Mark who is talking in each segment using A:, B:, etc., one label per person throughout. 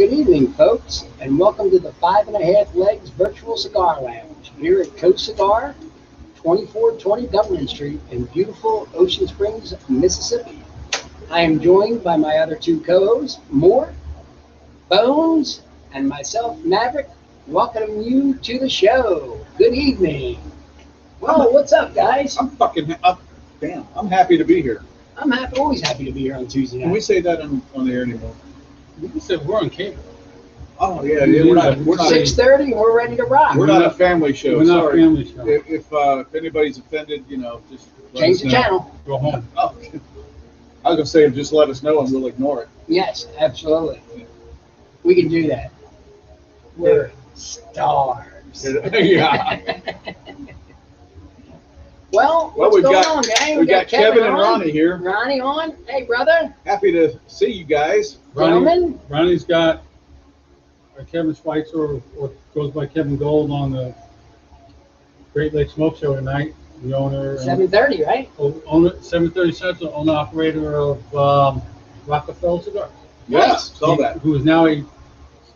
A: Good evening, folks, and welcome to the Five and a Half Legs Virtual Cigar Lounge here at Coast Cigar, 2420 Government Street in beautiful Ocean Springs, Mississippi. I am joined by my other two co-hosts, Moore, Bones, and myself, Maverick, welcoming you to the show. Good evening. Well, what's up, guys?
B: I'm fucking up. Damn, I'm happy to be here.
A: I'm always happy to be here on Tuesday
B: Can we
A: night.
B: say that on the air anymore?
C: You said we're on cable.
B: Oh yeah, we're not
A: 6:30, and we're ready to rock.
B: we're not a family show.
C: We're not a
B: Sorry.
C: family show.
B: If anybody's offended, just let
A: Change
B: us
A: the
B: know.
A: channel.
C: Go home.
B: Oh, I was gonna say just let us know and we'll ignore it.
A: Yes, absolutely. We can do that. We're stars.
B: Yeah.
A: Well,
B: Well,
A: what's
B: we've
A: going
B: got
A: on, gang?
B: we got Kevin and
A: on.
B: Ronnie here.
A: Ronnie on. Hey, brother.
B: Happy to see you guys.
A: Gentlemen.
C: Ronnie's got Kevin Schweitzer, or goes by Kevin Gold, on the Great Lakes Smoke Show tonight. The owner,
A: 7:30, right?
C: owner 730 Central, owner operator of Rockefeller Cigars.
B: Yes, saw that.
C: Who is now a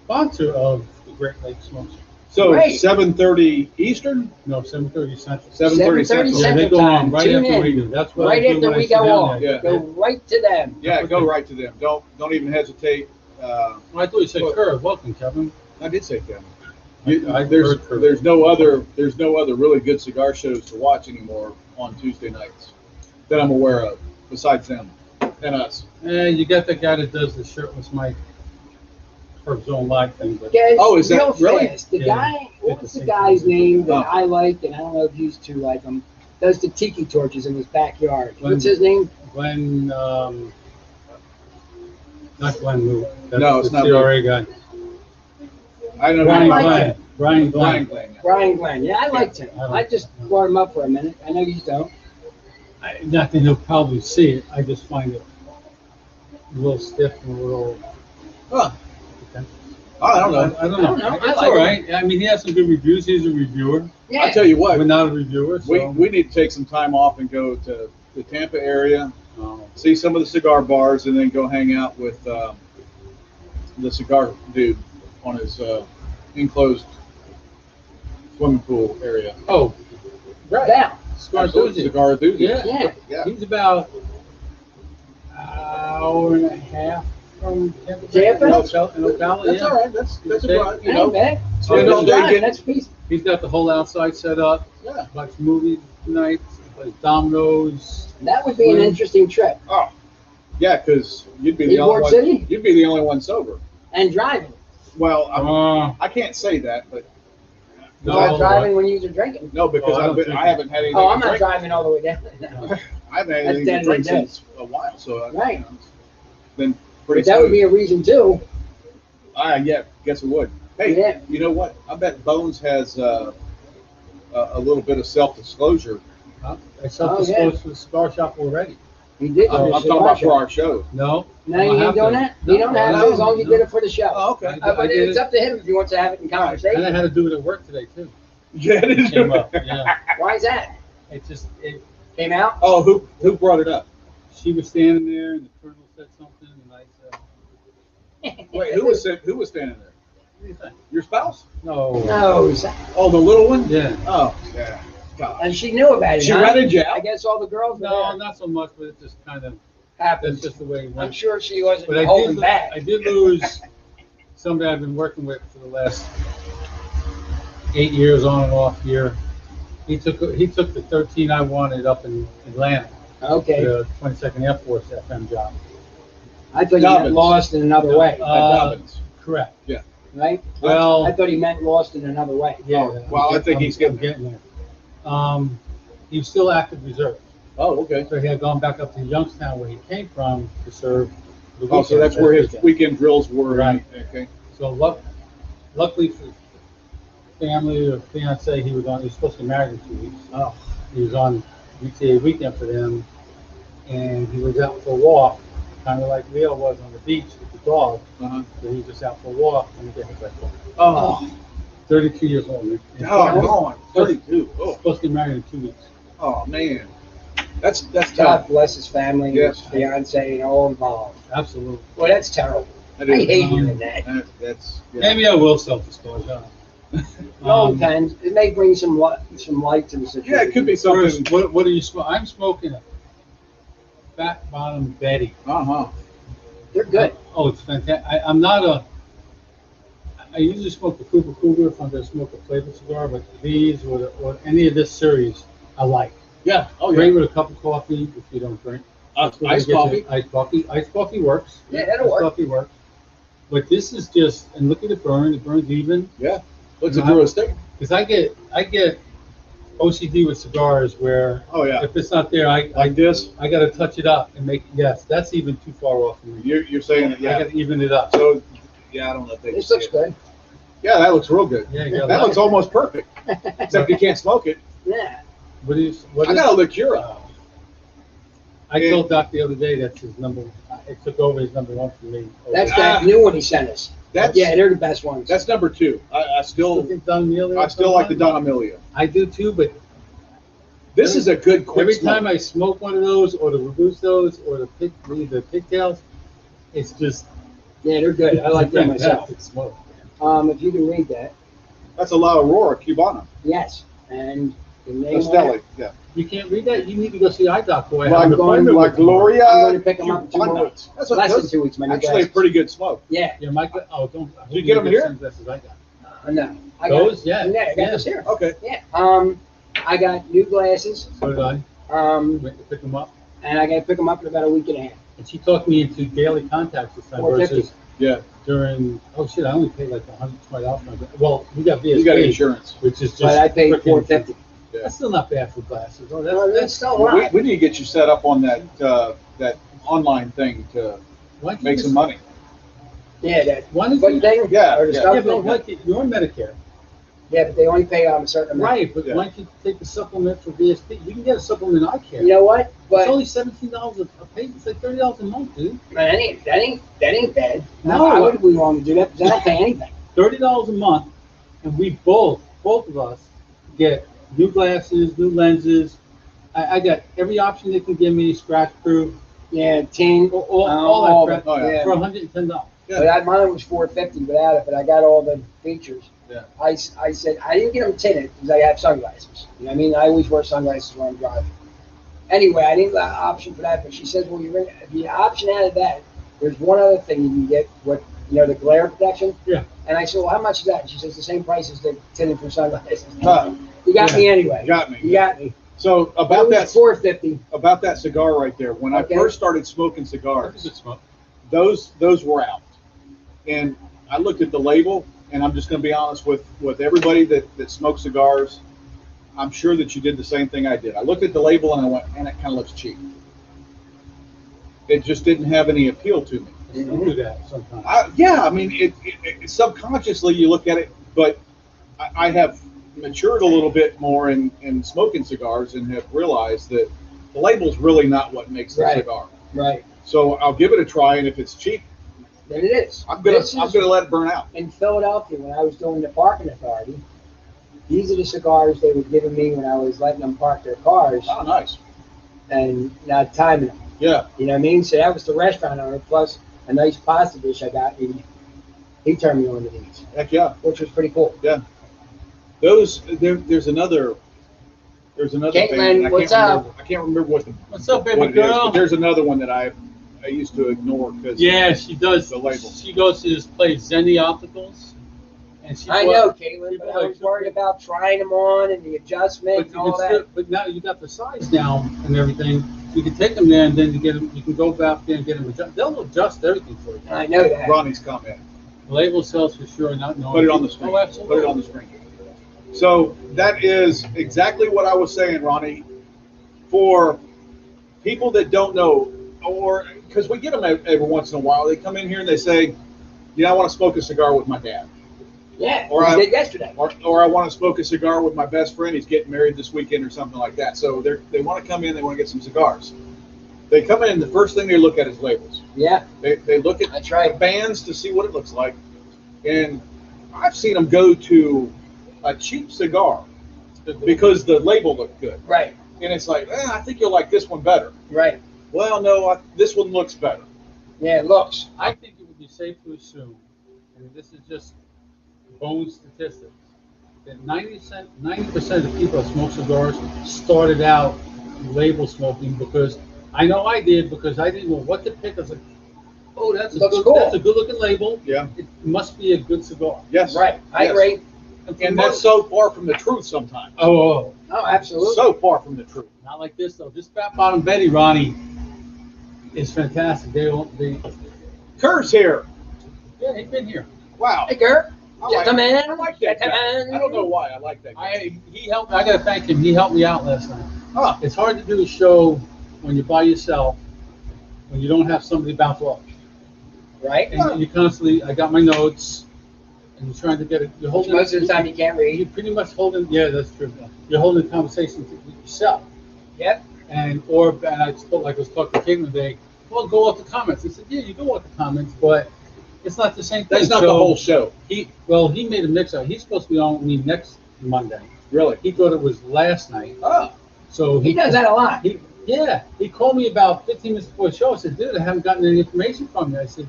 C: sponsor of the Great Lakes Smoke Show.
B: So
A: Great.
B: 7:30 Eastern,
C: No, 730 Central.
B: 7:30
A: 7:30
B: Central.
C: Yeah, they
A: Central
C: go
A: time.
C: on right
A: Tune
C: after
A: in.
C: we do. That's what
A: Right
C: I do
A: after
C: when
A: we
C: I sit
A: go
C: down
A: on.
C: there.
B: Yeah.
A: Go right to them.
B: Yeah, go right to them. Don't even hesitate.
C: Well, I thought you said Curve. Welcome, Kevin.
B: I did say Kevin.
C: I
B: There's
C: heard Kurt.
B: there's no other really good cigar shows to watch anymore on Tuesday nights that I'm aware of besides them and us.
C: You got that guy that does the shirtless Mike for his own live thing, but
A: Guys,
B: Oh, is that
A: real
B: really?
A: fast. The
C: Yeah.
A: guy, what was the guy's name that I like, and I don't know if you two like him, does the tiki torches in his backyard. What's his name?
C: Glenn, not Glenn Lou. That's
B: No, it's
C: the
B: not
C: CRA guy.
B: I don't
C: Brian
B: know.
A: like
C: Glenn.
A: it.
C: Brian
B: Brian
C: Glenn.
B: Glenn.
A: Brian Glenn. Yeah, I liked him.
C: I
A: I
C: like
A: just
C: him.
A: brought him up for a minute. I know you don't.
C: Not that he'll probably see it. I just find it a little stiff and a little.
B: Huh. I don't know.
C: I don't know.
A: I
C: It's
A: like
C: all
A: him.
C: right. I mean, he has some good reviews. He's a reviewer.
A: Yeah.
B: I'll tell you what.
C: We're not a reviewer. So.
B: We need to take some time off and go to the Tampa area,
C: Oh.
B: see some of the cigar bars, and then go hang out with the cigar dude on his enclosed swimming pool area.
C: Oh,
A: Down.
C: Cigar
B: Absolutely.
C: enthusiast.
B: Cigar enthusiast.
A: Yeah.
B: Yeah.
C: He's about an hour and a half from Tampa.
A: Tampa?
C: In Ocala,
B: That's
C: yeah.
B: all right. That's
C: Okay.
B: a drive.
A: Hey, man.
B: Spend all day
A: Drive,
B: getting.
A: That's peace.
C: He's got the whole outside set up.
B: Yeah.
C: Watch movies nights, plays dominoes.
A: That would be an interesting trip.
B: Oh, yeah, because you'd be the only
A: Ybor
B: one.
A: City?
B: You'd be the only one sober.
A: And driving.
B: Well,
C: Uh,
B: I can't say that, but
A: Not
C: no,
A: driving when you're drinking.
B: no, because
C: Oh, I don't think
B: I haven't had anything
A: Oh, I'm
B: to
A: not
B: drink.
A: driving all the way down. No.
B: I haven't had
A: That's
B: anything
A: dead
B: to drink
A: right there.
B: since a while, so
A: Right.
B: it's been pretty.
A: But that would be a reason too.
B: Yeah, guess it would. Hey,
A: Yeah.
B: you know what? I bet Bones has a little bit of self-disclosure.
C: I self-disclosed to the cigar shop already.
A: He did.
B: I'm talking about for our show.
C: No.
A: No, you ain't doing that? You don't have to as long as you did it for the show.
B: Oh, okay.
C: I
A: But
C: did
A: it's
C: it.
A: up to him if he wants to have it in
C: And I
A: conversation.
C: had to do it at work today too.
B: Yeah, it is.
C: Came up. Yeah.
A: Why is that?
C: It
A: Came out?
B: Oh, who brought it up?
C: she was standing there and the colonel said something and I said,
B: Wait, who was standing there?
C: what do you think?
B: Your spouse?
C: No.
A: No.
B: Oh, the little one?
C: Yeah.
B: Oh, yeah. God.
A: And she knew about it.
B: She
A: huh?
B: ratted you
A: I
B: out?
A: guess all the girls were
C: No,
A: there.
C: not so much, but it just kind of,
A: Happened.
C: that's just the way it
A: I'm
C: went.
A: sure she wasn't
C: But
A: holding back.
C: I did lose somebody I've been working with for the last 8 years on and off here. He took the 13 I wanted up in Atlanta,
A: Okay.
C: the 22nd Air Force FM job.
A: I thought you meant
B: Dobbins.
A: lost in another way,
B: Dobbins.
C: Correct.
A: right?
C: Well,
A: I thought he meant lost in another way.
C: yeah.
B: Oh, well, I think he's
C: I'm
B: getting
C: getting there. He was still active reserve,
B: Oh, okay.
C: so he had gone back up to Youngstown where he came from to serve. The
B: Oh, so
C: weekend.
B: that's where his weekend drills were.
C: Right.
B: Okay.
C: So luckily for the family or fiance, he was supposed to get married in 2 weeks.
B: Oh.
C: He was on UTA weekend for them, and he was out for a walk, kind of like Leo was on the beach with the dog.
B: Uh-huh.
C: So he was just out for a walk and he got hit by a car.
B: Oh.
C: 32 years old. Man.
B: Oh, no. 32. Oh.
C: Supposed to get married in 2 weeks.
B: Oh, man. That's
A: God
B: tough.
A: bless his family,
B: Yes.
A: his fiance, and all involved.
C: Absolutely.
A: Well, that's terrible.
B: I
A: I
B: do.
A: hate hearing that.
B: That's yeah.
C: Maybe I will self-disclose.
A: It all depends. It may bring some light to the situation.
B: Yeah, it could be something.
C: First, what are you smoking? I'm smoking a Fat Bottom Betty.
A: They're good.
C: Oh, it's fantastic. I'm not a. I usually smoke the Cougar if I'm going to smoke a flavored cigar, but these or any of this series, I like.
B: Yeah. Oh
C: Great
B: yeah.
C: with a cup of coffee if you don't drink.
B: Iced coffee.
C: Iced coffee. Iced coffee works.
A: Yeah, that'll
C: Iced
A: work.
C: coffee works. But this is just, and look at it burn. It burns even.
B: Yeah. Looks a through a stick.
C: Because I get OCD with cigars where
B: Oh yeah.
C: if it's not there,
B: Like this.
C: I got to touch it up and make. Yes, that's even too far off for me.
B: You're saying that.
C: I
B: Yeah.
C: got to even it up.
B: So yeah, I don't know if they.
A: This
B: see
A: looks
B: it.
A: good.
B: Yeah, that looks real good.
C: Yeah, you
B: That
C: got
B: looks almost perfect. Except you can't smoke it.
A: Yeah.
C: What
B: I
C: is-
B: got a Liqueur.
C: I told Doc the other day that's his number. It took over his number one for me.
A: That's that new one he sent us.
B: That's
A: Yeah, they're the best ones.
B: that's number 2. I still
C: think Don Amelia
B: I
C: or
B: still like the
C: something?
B: Don Amelia.
C: I do too, but
B: This is a good quick
C: every
B: smoke.
C: time I smoke one of those, or the Robustos, or the pigtails, it's just
A: Yeah, they're good. I like them myself.
C: fantastic smoke.
A: If you can read that.
B: That's a La Aurora Cubana.
A: Yes. And the name on
B: Esteli.
A: it,
B: Yeah.
C: You can't read that. You need to go see eye doctor. I have
B: Like
C: an appointment
B: like
C: with him.
B: Gloria.
A: I'm going to pick them up in 2 more
B: Cubana.
A: weeks.
B: That's what
A: Less than
B: that's
A: 2 weeks, my new
B: actually a
A: glasses.
B: pretty good smoke.
A: Yeah.
C: Yeah, Mike. Oh, don't.
B: Did you get them here?
C: Glasses I got.
A: No. I
C: Those?
A: got,
C: Yeah.
A: Yeah, I got
C: Yeah.
A: this here.
B: Okay.
A: Yeah. I got new glasses.
C: So did I.
A: Um,
C: Went to pick them up,
A: and I got to pick them up in about a week and a half.
C: and she talked me into daily contacts this time
A: 450.
C: versus
B: Yeah.
C: during. Oh shit! I only paid like $120. Well, we got VSP,
B: You got insurance.
C: which is just.
A: But I paid
C: frickin-
A: $450.
C: That's still not bad for glasses. Oh,
A: No,
C: that's
A: that's still a
B: We,
A: lot.
B: we need to get you set up on that that online thing to
C: why can't
B: make
C: you
B: some money.
A: Yeah, that
C: Why don't
A: foot
C: you?
A: thing.
B: Yeah,
A: Or the
B: yeah.
A: stuff
C: Yeah, but
A: thing.
C: why can't, you're on Medicare,
A: Yeah, but they only pay a certain amount.
C: right? But
B: Yeah.
C: why don't you take the supplement for VSP? You can get a supplement eye care.
A: You know what? But
C: It's only $17 a page. It's like $30 a month, dude.
A: man, that ain't bad.
C: No.
A: I would be willing to do that because I don't pay anything.
C: $30 a month, and we both of us get new glasses, new lenses. I got every option they can give me, scratch proof,
A: Yeah, ting.
C: all that crap
B: Oh, yeah.
C: for $110.
A: But mine was $450 without it, but I got all the features.
B: Yeah.
A: I said I didn't get them tinted because I have sunglasses. You know what I mean? I always wear sunglasses when I'm driving. Anyway, I didn't got an option for that, but she says, well, if you option out of that, there's one other thing you can get, the glare protection.
C: Yeah.
A: And I said, well, how much is that? And she says the same price as the tinted for sunglasses.
B: Huh.
A: You got me anyway.
B: You got me.
A: You got me.
B: So
A: But
B: about
A: it
B: that
A: was $450.
B: about that cigar right there. When
A: Okay.
B: I first started smoking
C: That's a
B: cigars,
C: good smoke.
B: those were out, and I looked at the label, and I'm just going to be honest with everybody that smokes cigars. I'm sure that you did the same thing I did. I looked at the label and I went, man, that kind of looks cheap. It just didn't have any appeal to me.
C: I still do that sometimes.
B: I mean, it subconsciously you look at it, but I have matured a little bit more in smoking cigars and have realized that the label's really not what makes the
A: Right.
B: cigar.
A: Right.
B: So I'll give it a try, and if it's cheap,
A: Then it is.
B: I'm gonna
A: This is-
B: let it burn out.
A: in Philadelphia when I was doing the parking authority. These are the cigars they were giving me when I was letting them park their cars
B: Oh, nice.
A: and not timing them.
B: Yeah.
A: You know what I mean? So that was the restaurant owner plus a nice pasta dish I got. He turned me on to these,
B: Heck yeah.
A: which was pretty cool.
B: There's another
A: Caitlin,
B: thing, and I
A: what's
B: can't
A: up?
B: remember, I can't remember
C: What's up, baby
B: what it is,
C: girl?
B: but there's another one that I used to ignore because
C: Yeah, she does.
B: The label.
C: She goes to this place, Zenny Opticals, and she.
A: I
C: bought-
A: know, Caitlin,
C: people
A: but I
C: like
A: was
C: to-
A: worried about trying them on and the adjustment
C: But,
A: and
C: you
A: all
C: can
A: that.
C: still, but now you got the size now and everything. You can take them there and then you get them. You can go back there and get them adjusted. They'll adjust everything for you.
A: I know that.
B: Ronnie's comment.
C: The label sells for sure, not knowing.
B: Put it on the screen.
C: Oh, absolutely.
B: Put it on the screen. So that is exactly what I was saying, Ronnie. For people that don't know, or because we get them every once in a while, they come in here and they say, I want to smoke a cigar with my dad.
A: Yeah,
B: Or
A: we
B: I-
A: did yesterday.
B: Or I want to smoke a cigar with my best friend. He's getting married this weekend or something like that. So they want to come in. They want to get some cigars. They come in. And the first thing they look at is labels.
A: Yeah,
B: They look at
A: that's right.
B: bands to see what it looks like. And I've seen them go to a cheap cigar because the label looked good.
A: Right,
B: And it's like, I think you'll like this one better.
A: right.
B: Well, no, this one looks better.
A: Yeah, it looks.
C: I think it would be safe to assume, and this is just bone statistics, that 90% of the people that smoke cigars started out label smoking because I know I did because I didn't know what to pick. I was like, oh, that's a good looking label.
B: Yeah.
C: It must be a good cigar.
B: Yes.
A: Right. I
B: Yes.
A: agree.
B: And that's so far from the truth sometimes.
C: Oh,
A: Oh, absolutely.
B: So far from the truth.
C: not like this though. This Fat Bottom Betty, Ronnie, is fantastic. They
B: Kerr's here.
C: yeah, they've been here.
B: Wow.
A: Hey, Gert.
B: I like,
A: Gentlemen.
B: I like that guy.
A: Gentlemen.
B: I don't know why I like that guy.
C: He helped. I gotta thank him. He helped me out last night.
B: Huh.
C: It's hard to do a show when you're by yourself, when you don't have somebody bounce off.
A: Right?
C: And you constantly, I got my notes, and you're trying to get it. You're holding.
A: Most of the time you can't
C: You're
A: read.
C: pretty much holding. Yeah, that's true. You're holding the conversation with yourself.
A: Yep.
C: And I spoke like I was talking to Kate one day. Well, go off the comments. I said, yeah, you go off the comments, but it's not the same thing.
B: That's not the whole show.
C: He made a mix-up. He's supposed to be on with me next Monday.
B: Really?
C: He thought it was last night.
B: Oh.
C: So
A: He does that a lot.
C: He called me about 15 minutes before the show. I said, dude, I haven't gotten any information from you. I said,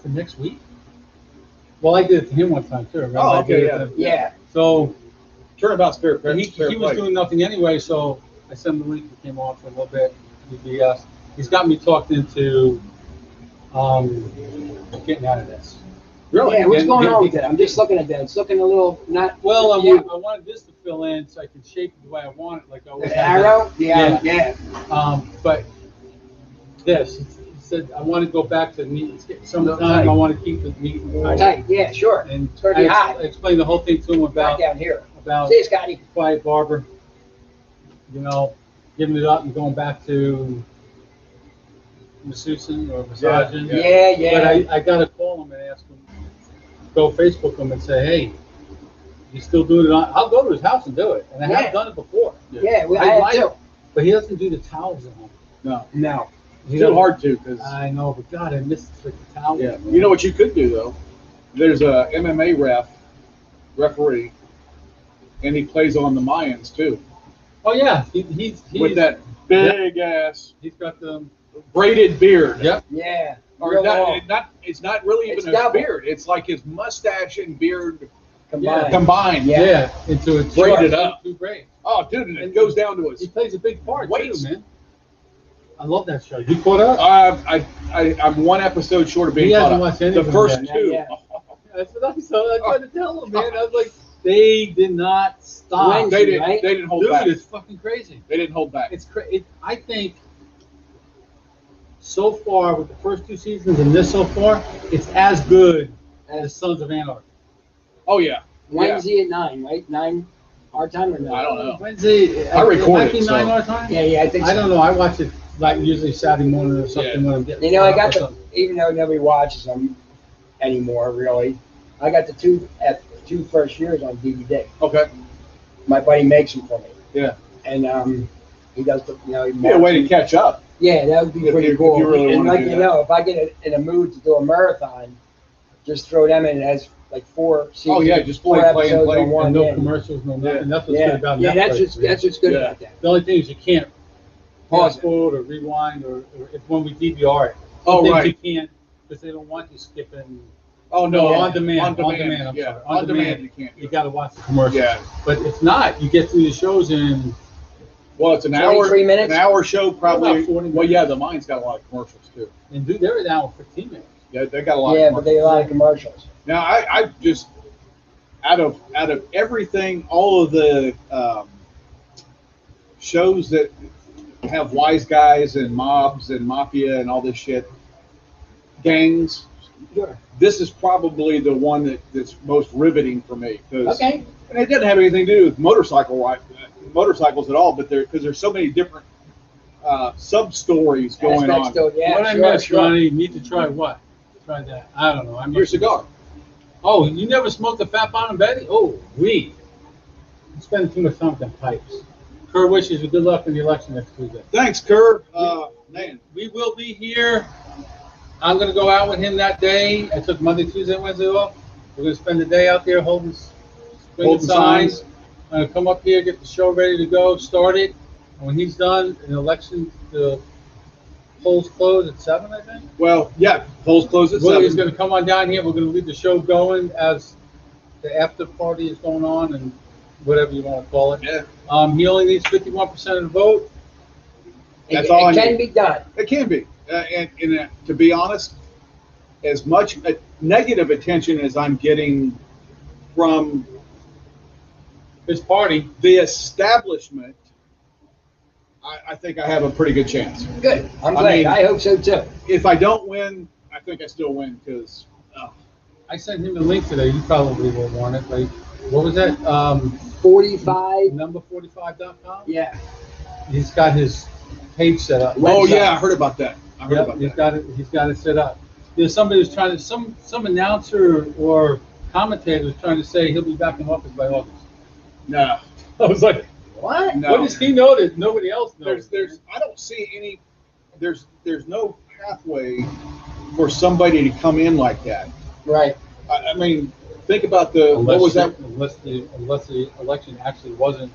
C: for next week? Well, I did it to him one time too. Remember?
B: Oh,
C: I did
B: okay,
C: it
B: yeah.
C: to him.
A: Yeah.
C: So
B: Turnabout's fair.
C: he was doing nothing anyway, so I sent him the link. He came on for a little bit. He's got me talked into getting out of this.
B: Really?
A: Yeah, what's
C: Get-
A: going
C: get-
A: on with it? I'm just looking at that. It's looking a little not.
C: Well, I
A: you.
C: wanted this to fill in so I can shape it the way I want it, like I always
A: The
C: have.
A: arrow? Yeah.
C: But this, he said, I want to go back to meat. Summertime,
A: Tight.
C: I want to keep the meat tight.
A: Tight. Yeah, sure.
C: And
A: It's gonna be hot.
C: I explained the whole thing to him
A: Back
C: about
A: down here.
C: about
A: See you, Scotty.
C: Quiet Barber, giving it up and going back to massaging or massaging.
A: Yeah.
C: But I got to call him and ask him, go Facebook him and say, hey, you still doing it on? I'll go to his house and do it. And I
A: Yeah.
C: have done it before.
A: Yeah, I
C: I
A: had
C: like
A: too.
C: it. But he doesn't do the towels at home.
B: No.
A: No.
B: It's too hard to because.
C: I know, but God, I miss the towels.
B: Yeah. You know what you could do though? There's a MMA referee, and he plays on the Mayans too.
C: Oh yeah, he's
B: With that big ass
C: He's got the
B: braided beard.
C: Yep.
A: Yeah.
B: Or
A: Real long.
B: it's not really
A: It's
B: even his
A: double.
B: beard. It's like his mustache and beard
A: Combined.
B: combined.
A: Yeah.
C: into a
B: Braided up.
C: Two braids.
B: Oh, dude, and it goes down to
C: He
B: his.
C: plays a big part
B: Weights.
C: too, man. I love that show. You caught up?
B: I'm one episode short of being
C: He hasn't
B: caught up.
C: watched any
B: The
C: of them
B: first
C: yet.
B: two.
A: Yeah.
C: That's what I tried to tell him, man. I was like, they did not stop.
A: When-
B: They didn't.
A: Right?
B: They didn't hold
C: Dude,
B: back.
C: it's fucking crazy.
B: They didn't hold back.
C: It's crazy. I think so far with the first two seasons and this so far, it's as good as Sons of Anarchy.
B: Oh yeah.
A: Wednesday at 9, right? 9 our time or no?
B: I don't know.
C: Wednesday,
B: I record
C: it might
B: it,
C: be
B: so-
C: 9 our time.
A: Yeah, I think so.
C: I don't know. I watch it like usually Saturday morning or something
B: Yeah.
C: when I'm getting.
A: You know, I
C: caught
A: got
C: up
A: the,
C: or something.
A: even though nobody watches them anymore, really, I got the two first years on DVD.
B: Okay.
A: My buddy makes them for me.
B: Yeah.
A: And he does the, he
B: Be a way to catch up.
A: Yeah, that would be
B: If
A: pretty
B: you
A: cool.
B: really
A: and
B: wanna
A: like
B: do
A: you
B: that.
A: know, if I get in a mood to do a marathon, just throw them in. It has like 4 seasons.
B: Oh yeah, just
A: four
B: play and
A: episodes
B: play.
A: on one.
C: And no
A: yeah.
C: commercials, no
B: Yeah.
C: nothing. That's what's
A: Yeah,
C: good about
A: yeah,
C: Netflix.
A: that's what's good
B: Yeah.
A: about that.
C: The only thing is you can't
A: Pause
C: fast forward or rewind or if when we DVR it.
B: Oh,
C: Some things
B: right.
C: You can't because they don't want you skipping.
B: Oh no.
C: on demand.
B: On demand.
C: I'm
B: yeah.
C: sorry.
B: On demand. You can't.
C: You got to watch the commercials.
B: Yeah.
C: But if not, you get through the shows in.
B: Well, it's an
A: 23
B: hour.
A: minutes?
B: An hour show probably.
C: About 40
B: Well, yeah, the mine's got a lot of commercials too.
C: And dude, they're an hour 15 minutes.
B: Yeah, they got a lot.
A: Yeah,
B: of
A: but they a lot of commercials.
B: Now, I just out of everything, all of the shows that have wise guys and mobs and mafia and all this shit, gangs.
A: Sure.
B: This is probably the one that's most riveting for me because
A: Okay.
B: and it doesn't have anything to do with motorcycles at all, but because there's so many different sub stories going on.
A: Still, yeah,
C: what I
A: sure,
C: missed,
A: sure.
C: Ronnie, you need to try what? Try that. I don't know.
B: Your cigar.
C: Oh, you never smoked a Fat Bottom Betty? Oh, weed. You spend too much time with them pipes. Kerr wishes you good luck in the election next Tuesday.
B: Thanks, Kerr. Man,
C: We will be here. I'm going to go out with him that day. I took Monday, Tuesday, Wednesday off. We're going to spend the day out there holding signs. I'm going to come up here, get the show ready to go, start it. And when he's done, an election, the polls close at 7, I think.
B: Well, yeah, polls close at
C: Willie's
B: 7.
C: going to come on down here. We're going to leave the show going as the after party is going on and whatever you want to call it.
B: Yeah,
C: He only needs 51% of the vote.
B: That's all I
A: It can
B: need.
A: be done.
B: it can be. And to be honest, as much negative attention as I'm getting from
C: His party.
B: the establishment, I think I have a pretty good chance.
A: Good. I'm
B: I
A: glad.
B: mean-
A: I hope so too.
B: If I don't win, I think I still win because
C: I sent him a link today. You probably will want it. Like, what was that?
A: 45.
C: Number45.com.
A: Yeah.
C: He's got his page set up.
B: oh yeah, I heard about that. I heard
C: Yep,
B: about
C: he's
B: that.
C: got it. He's got it set up. There's somebody who's trying to some announcer or commentator is trying to say he'll be back in office by August.
B: No,
C: I was like,
A: What?
B: no.
C: what does he know that nobody else knows?
B: There's I don't see any. There's no pathway for somebody to come in like that.
A: Right.
B: I mean, think about what was that?
C: Unless the election actually wasn't.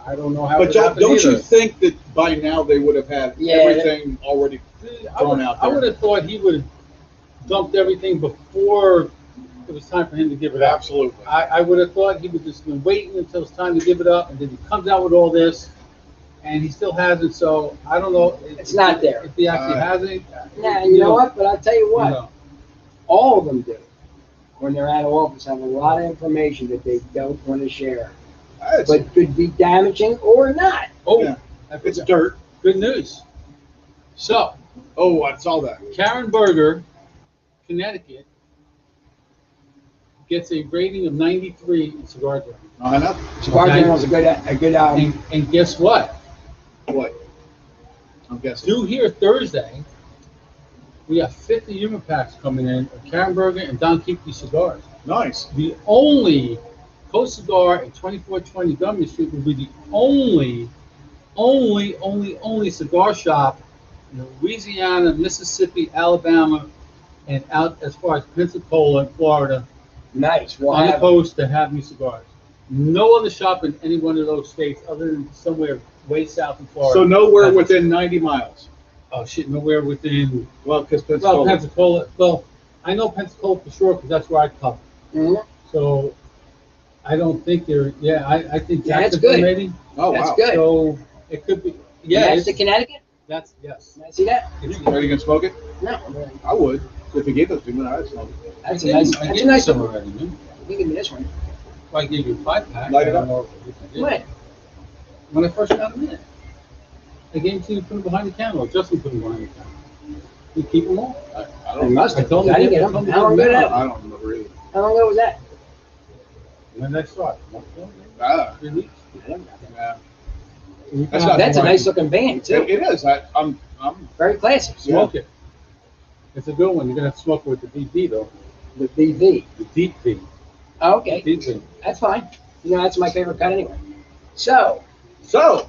C: I don't know how.
B: But
C: it happened
B: don't you
C: either.
B: think that by now they would have had
A: Yeah.
B: everything already thrown out
C: I
B: there?
C: would have thought he would have dumped everything before it was time for him to give it up.
B: Absolutely.
C: I would have thought he would just been waiting until it's time to give it up, and then he comes out with all this, and he still hasn't. So I don't know.
A: It's not there.
C: If he actually hasn't.
A: Now, you know what? But I'll tell you what.
C: You know,
A: All of them do. When they're out of office, have a lot of information that they don't want to share, but could be damaging or not.
C: oh,
B: Yeah.
C: I
B: It's
C: forgot.
B: dirt.
C: Good news. So,
B: Oh, I saw that.
C: Karen Berger, Connecticut, gets a rating of 93 in Cigar Journal.
B: I know.
A: Cigar
C: Okay.
A: Journal is a good
C: And guess what?
B: What? I'm guessing.
C: Due here Thursday, we have 50 human packs coming in of Karen Berger and Don Keefe cigars.
B: Nice.
C: The only Coast Cigar at 2420 Government Street will be the only cigar shop in Louisiana, Mississippi, Alabama, and out as far as Pensacola and Florida
A: nice. We'll
C: on the
A: have
C: coast to have new cigars. No other shop in any one of those states other than somewhere way south in Florida.
B: So nowhere within 90 miles.
C: Oh shit, nowhere within.
B: Well, because
C: Well,
B: Pensacola.
C: Pensacola. Well, I know Pensacola for sure because that's where I come.
A: Mhm.
C: So I don't think they're. Yeah, I think
A: Yeah, that's
C: Jacksonville
A: good.
C: maybe.
B: Oh
A: That's
B: wow.
A: good.
C: So it could be. Yeah,
A: That's
C: it's-
A: the Connecticut.
C: that's yes.
A: Can I see that?
C: It's-
B: Are you gonna smoke it?
A: No.
B: I would. If you gave it to me, I'd smoke it.
A: That's
C: I
A: a nice.
C: gave- I
A: That's
C: gave
A: a
C: you
A: nice
C: some
A: one.
C: already, man.
A: You give me this one.
C: Well, I gave you a 5-pack.
B: Light it
C: I
B: up.
C: don't know if you did.
A: When?
C: When I first got them in, I gave them to you, put them behind the counter. Or Justin put them behind the counter. You keep them all.
B: I
A: I
B: don't.
A: must
C: I
A: have.
C: told
A: I
C: him
A: didn't
C: to
A: get
C: get
A: them.
C: them.
A: How long ago did that?
B: I don't remember either.
A: How long ago was that?
C: When did I start?
B: Ah,
C: 3 weeks.
B: yeah.
C: You
B: That's
C: can
B: not-
A: That's a
B: right.
A: nice looking band too.
B: It is. I'm.
A: Very classy.
C: smoke it. It's a good one. You're gonna have to smoke it with the deep V though.
A: The BV.
C: The deep V.
A: Oh, okay.
C: Deep V.
A: That's fine. You know, that's my favorite cut anyway. So,
B: So.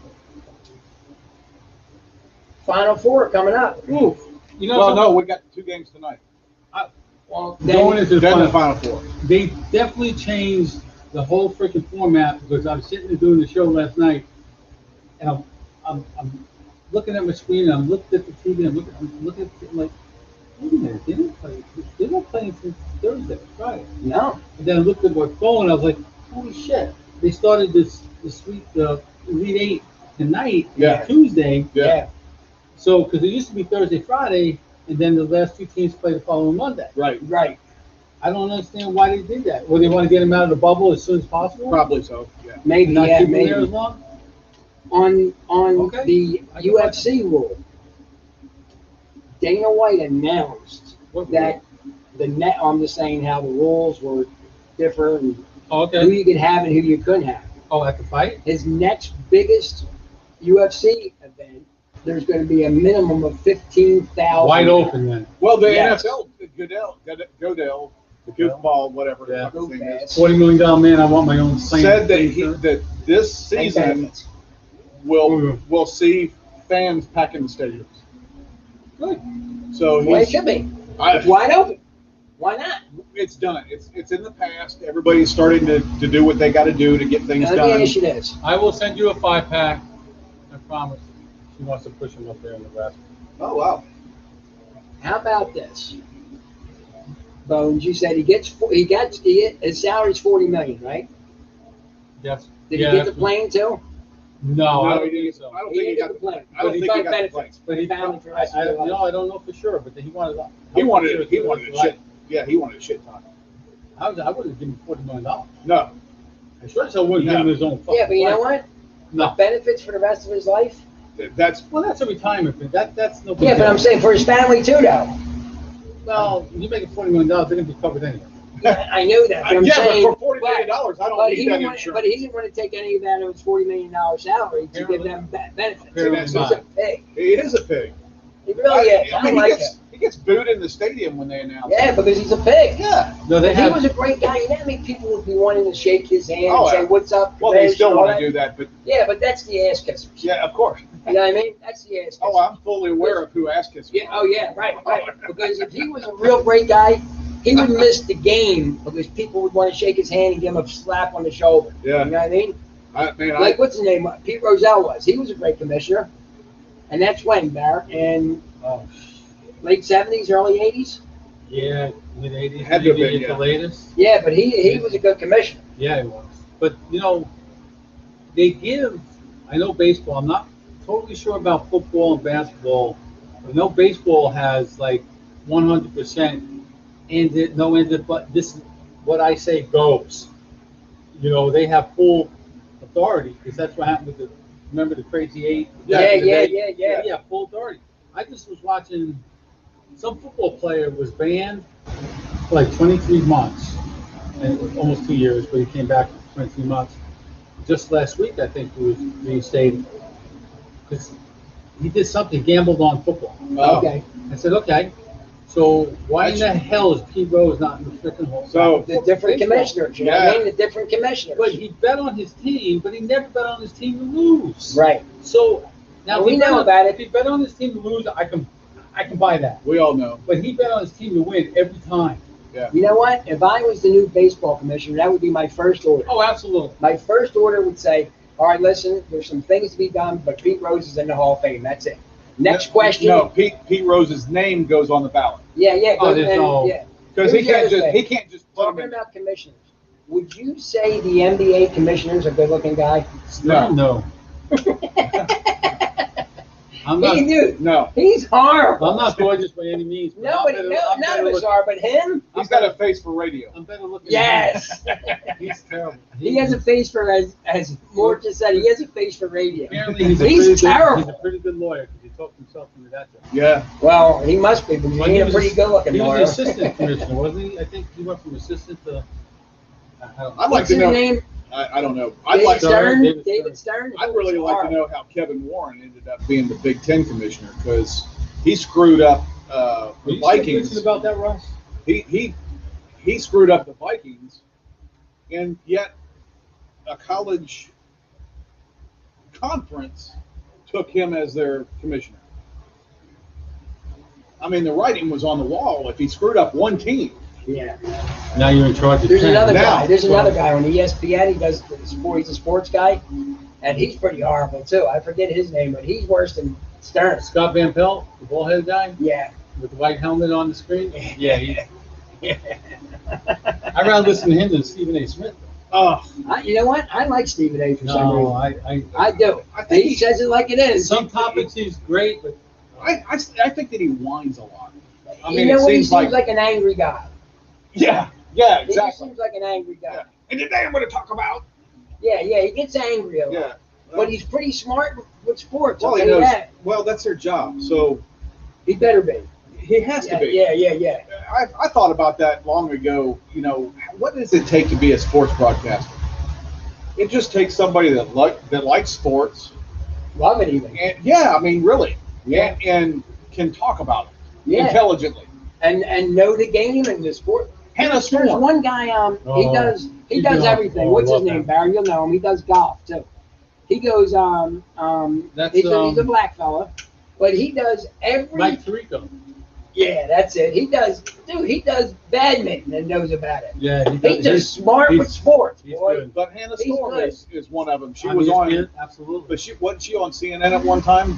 A: Final Four coming up.
C: Ooh. You know,
B: Well,
C: something?
B: no, we got 2 games tonight.
A: Well,
C: Going
A: then,
C: into the
B: Then the
C: final,
B: final 4.
C: they definitely changed the whole freaking format because I was sitting there doing the show last night, and I'm looking at my screen, and I'm looking at the TV, and I'm looking at it, I'm like, wait a minute, they don't play until Thursday, Friday.
A: no.
C: And then I looked at my phone, and I was like, holy shit, they started this sweet Elite 8 tonight,
B: Yeah.
C: Tuesday.
B: Yeah.
C: So, because it used to be Thursday, Friday, and then the last 2 teams play the following Monday.
B: Right.
A: Right.
C: I don't understand why they did that. Well, they want to get them out of the bubble as soon as possible.
B: Probably so. Yeah.
A: Maybe,
C: Not
A: yeah,
C: keep them there as
A: maybe.
C: long.
A: On
C: Okay.
A: the
C: I can
A: UFC rule, Dana White announced
C: What-
A: that the net. I'm just saying how the rules were different and
C: Oh,
A: who
C: okay.
A: you could have and who you couldn't have.
C: Oh, at the fight.
A: His next biggest UFC event, there's going to be a minimum of 15,000.
C: Wide open then.
B: Well, the
A: Yes.
B: NFL, Goodell, the goofball, whatever the
C: Yeah.
B: fuck his name is,
C: $40 million man. I want my own plane.
B: said that this
A: And
B: season
A: benefits.
B: will see fans packing the stadiums.
C: Good.
B: So
A: Well, it should be. It's
B: I,
A: wide open. Why not?
B: it's done. It's in the past. Everybody's starting to do what they got to do to get things
A: Let me
B: done.
A: ask you this.
C: I will send you a 5-pack. I promise. She wants to push him up there in Nebraska.
B: Oh wow.
A: How about this? Bones, you said his salary's 40 million, right?
C: Yes.
A: Did
C: Yeah,
A: he get the
C: that's-
A: plane too?
C: No,
B: No,
C: I
B: he
C: don't
B: didn't.
C: think so.
B: I don't
A: He
B: think he
A: didn't
B: got
A: get
B: the
A: the plane.
B: plane. I don't
A: But
B: think he got the
A: benefits.
B: plane.
C: But he
A: Family for the rest of their life.
C: no, I don't know for sure. But he wanted.
B: He wanted
C: health
B: it. He
C: insurance
B: wanted
C: for
B: a
C: the rest
B: shit.
C: of
B: Yeah, he wanted a shit ton.
C: his life. I wouldn't give him $40 million.
B: No.
C: I sure as hell wouldn't
B: No.
C: give him his own fucking
A: Yeah, but you know
C: plane.
A: what?
C: No.
A: Benefits for the rest of his life?
B: That's
C: Well, that's a retirement thing. That's no big
A: Yeah, but
C: deal.
A: I'm saying for his family too, though.
C: Well, you make $40 million, they're gonna be covered anyway.
A: Yeah, I know that, but I'm
B: yeah,
A: saying.
B: but for $40 million, I
A: but
B: don't
A: he
B: need that
A: didn't want,
B: insurance.
A: but he didn't want to take any of that of his $40 million salary to give them benefits.
C: Apparently
A: He's
C: not.
A: a pig.
B: He is a pig.
A: He really is. I
B: mean,
A: don't like him.
B: he gets booed in the stadium when they announce.
A: Yeah, because he's a pig.
B: Yeah.
C: No, they
A: If he
C: have.
A: was a great guy, you know how many people would be wanting to shake his hand
B: Oh,
A: and say,
B: yeah.
A: "What's up?"
B: Well, they
A: Commish,"
B: still
A: and all
B: want to
A: that?
B: do that, but
A: Yeah, but that's the ass kissers.
B: yeah, of course.
A: You know what I mean? That's the ass kissers.
B: Oh, I'm fully aware of who asked us.
A: Yeah. Oh, yeah. Right. Right. Because if he was a real great guy, he would miss the game because people would want to shake his hand and give him a slap on the shoulder.
B: Yeah.
A: You know what I mean?
B: Man,
A: Like what's his name? Pete Rozelle was. He was a great commissioner, and that's when Barrett in late '70s, early '80s.
C: Yeah, mid '80s,
B: Had to have
C: maybe
B: been,
C: at
B: yeah.
C: the latest.
A: Yeah, but he was a good commissioner.
C: Yeah, it was. But they give. I know baseball. I'm not totally sure about football and basketball. I know baseball has like 100% ended, no ended, but this is what I say goes. They have full authority because that's what happened with the. Remember the Crazy Eight?
A: Yeah,
C: Yeah,
A: yeah.
C: full authority. I just was watching. Some football player was banned for like 23 months, and almost 2 years, but he came back for 23 months. Just last week, I think he was reinstated because he did something, gambled on football.
B: Oh.
A: Okay.
C: I said, okay, so why in the hell is Pete Rose not in the freaking hole?
B: So-
A: The different commissioners. You know what I mean? The different commissioners.
C: But he bet on his team, but he never bet on his team to lose.
A: Right.
C: So now
A: Well, we
C: if he bet
A: know
C: on-
A: about it.
C: If he bet on his team to lose, I can buy that.
B: We all know.
C: But he bet on his team to win every time.
A: You know what? If I was the new baseball commissioner, that would be my first order.
C: Oh, absolutely.
A: My first order would say, all right, listen, there's some things to be done, but Pete Rose is in the Hall of Fame. That's it. Next question.
B: No, Pete Rose's name goes on the ballot
A: Yeah.
C: Oh,
A: Go,
C: there's
A: and,
C: no-
A: yeah.
B: because
A: Here's the other thing.
B: he can't just put him
A: Talking
B: in.
A: about commissioners, would you say the NBA commissioner's a good-looking guy?
C: No. I'm not.
A: Dude,
B: No,
A: he's horrible.
C: I'm not gorgeous by any means. but I'm better- I'm
A: none
C: better
A: of us
C: looking-
A: are, but him.
B: he's got a face for radio.
C: I'm better looking.
A: Yes.
C: than him. He's terrible.
A: He has a face for, as Mort just said, he has a face for radio.
C: Apparently, he's
A: terrible.
C: He's a pretty good lawyer because he talked himself into that job.
B: Yeah.
A: Well, he must be, because
C: Well,
A: he
C: he
A: ain't a
C: was
A: pretty good-looking
C: He was
A: lawyer.
C: the assistant commissioner, wasn't he? I think he went from assistant to. I don't know.
B: I'd like
A: What's
B: to
A: his
B: know.
A: name?
B: I don't know. I'd
A: David
B: like.
A: Stern?
C: David
A: David Stern?
B: I'd really like to know how Kevin Warren ended up being the Big Ten commissioner because he screwed up
C: Are
B: the
C: you still
B: Vikings.
C: bitching about that, Russ?
B: He screwed up the Vikings, and yet a college conference took him as their commissioner. I mean, the writing was on the wall. If he screwed up one team,
A: Yeah.
C: Now you're in charge of
A: There's
C: 10.
A: another
B: Now,
A: guy. There's
C: well-
A: another guy on ESPN. He does the sport. He's a sports guy, and he's pretty horrible too. I forget his name, but he's worse than Stern.
C: Scott Van Pelt, the ball-headed guy
A: Yeah.
C: with the white helmet on the screen. Yeah, I'd rather listen to him than Stephen A. Smith.
A: You know what? I like Stephen A. for some
C: No,
A: reason.
C: I
A: I do.
B: I think
A: He says it like it is.
C: some topics he's great, but
B: I think that he whines a lot. I mean,
A: you know
B: it
A: what? He
B: seems
A: seems
B: like
A: an angry guy.
B: yeah,
A: He
B: exactly.
A: seems like an angry guy.
B: Yeah. And today I'm going to talk about
A: Yeah. He gets angry a lot.
B: yeah.
A: But he's pretty smart with sports.
B: Well,
A: I'll
B: he
A: tell you
B: knows.
A: that.
B: Well, that's their job, so
A: He better be.
B: he has to be.
A: Yeah.
B: I thought about that long ago. What does it take to be a sports broadcaster? It just takes somebody that likes sports,
A: Love it even.
B: and yeah, I mean, really,
A: Yeah.
B: and can talk about it
A: Yeah.
B: intelligently.
A: And know the game and the sport.
B: Hannah
A: There's
B: Storm.
A: one guy, he
C: Oh,
A: does
C: he's good.
A: everything.
C: Oh,
A: What's
C: I
A: his
C: love
A: name,
C: him.
A: Barry? You'll know him. He does golf too. He goes,
C: That's,
A: he's a black fella, but he does
C: Mike Tirico.
A: yeah, that's it. He does badminton and knows about it.
C: Yeah,
A: He's just smart with sports,
C: he's
A: boy.
C: good.
B: But Hannah
A: He's
B: Storm
A: good.
B: is one of them. She
C: On
B: was
C: ESPN,
B: on,
C: absolutely.
B: but wasn't she on CNN at one time?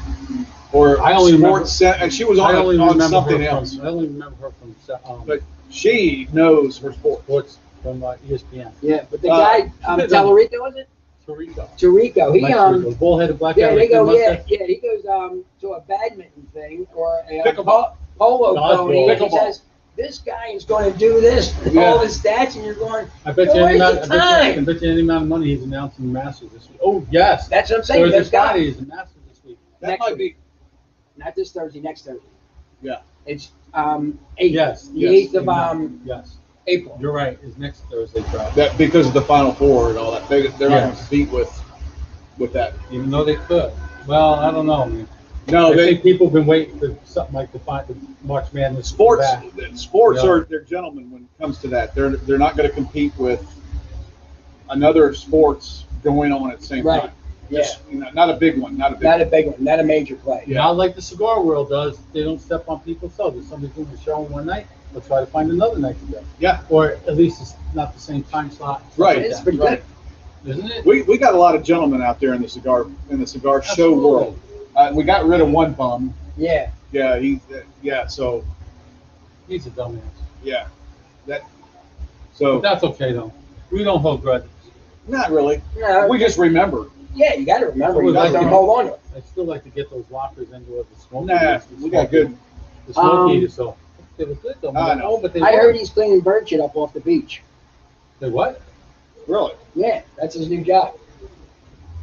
B: or
C: I only
B: sports. And she was
C: I only
B: on
C: remember
B: something
C: her
B: else.
C: from, I only remember her from
B: But she knows her sports.
C: sports from ESPN.
A: Yeah, but the guy, Tallarico, was it?
C: Tarico.
A: Tarico. He
C: bull-headed black
A: yeah,
C: guy
A: they
C: with
A: go,
C: the
A: yeah,
C: mustache.
A: yeah. He goes to a badminton thing or a
B: Pickleball.
A: polo
C: Dodgeball.
A: pony. And he
B: Pickleball.
A: says, "This guy is going to do this, and
B: Yeah.
A: all his stats," and you're going,
C: I bet you
A: "Where's
C: any amount.
A: the
C: I
A: time?"
C: bet you any amount of money he's announcing the Masters this week. Oh yes,
A: That's what I'm saying.
C: Thursday,
A: This guy,
C: Friday is the Masters this week.
B: That
A: Next
B: might
A: week.
B: be.
A: not this Thursday, next Thursday.
B: Yeah.
A: It's 8th.
C: Yes,
A: The
B: yes,
A: 8th of
C: Yes,
A: April.
C: you're right. It's next Thursday, Friday.
B: That because of the Final Four and all that, they're not going to
C: Yes.
B: compete with that.
C: Even though they could. Well, I don't know, man.
B: No,
C: I
B: they
C: think people have been waiting for something like the March Madness. to come
B: sports.
C: back.
B: Sports
C: Yeah.
B: are they're gentlemen when it comes to that. They're not going to compete with another sports going on at the same
A: Right.
B: time.
A: Yeah.
B: Just, not a big one. Not a big.
A: Not a big one. Not a major play.
B: Yeah.
C: Not like the cigar world does. They don't step on people's toes. If somebody's doing a show one night, they'll try to find another night to go.
B: Yeah.
C: Or at least it's not the same time slot. stuff
B: Right.
C: like
A: It's
C: that.
A: pretty
B: Right.
A: good.
C: Isn't it?
B: We got a lot of gentlemen out there in the cigar show
C: Absolutely.
B: world. We got rid of one bum.
A: Yeah.
B: Yeah. Yeah. So
C: He's a dumbass.
B: yeah. That.
C: But
B: So
C: that's okay though. We don't hold grudges.
B: not really.
A: No,
B: We just remember.
A: yeah, you got to remember.
C: I
A: You
C: would like
A: don't
C: to-
A: hold on to it.
C: I still like to get those lockers into the smoke.
B: Nah, we got good.
C: The smoke
A: Um,
C: heater, so they were good though.
B: I know.
C: But they
A: I
C: were.
A: heard he's cleaning bird shit up off the beach.
C: They what?
B: Really.
A: Yeah, that's his new job.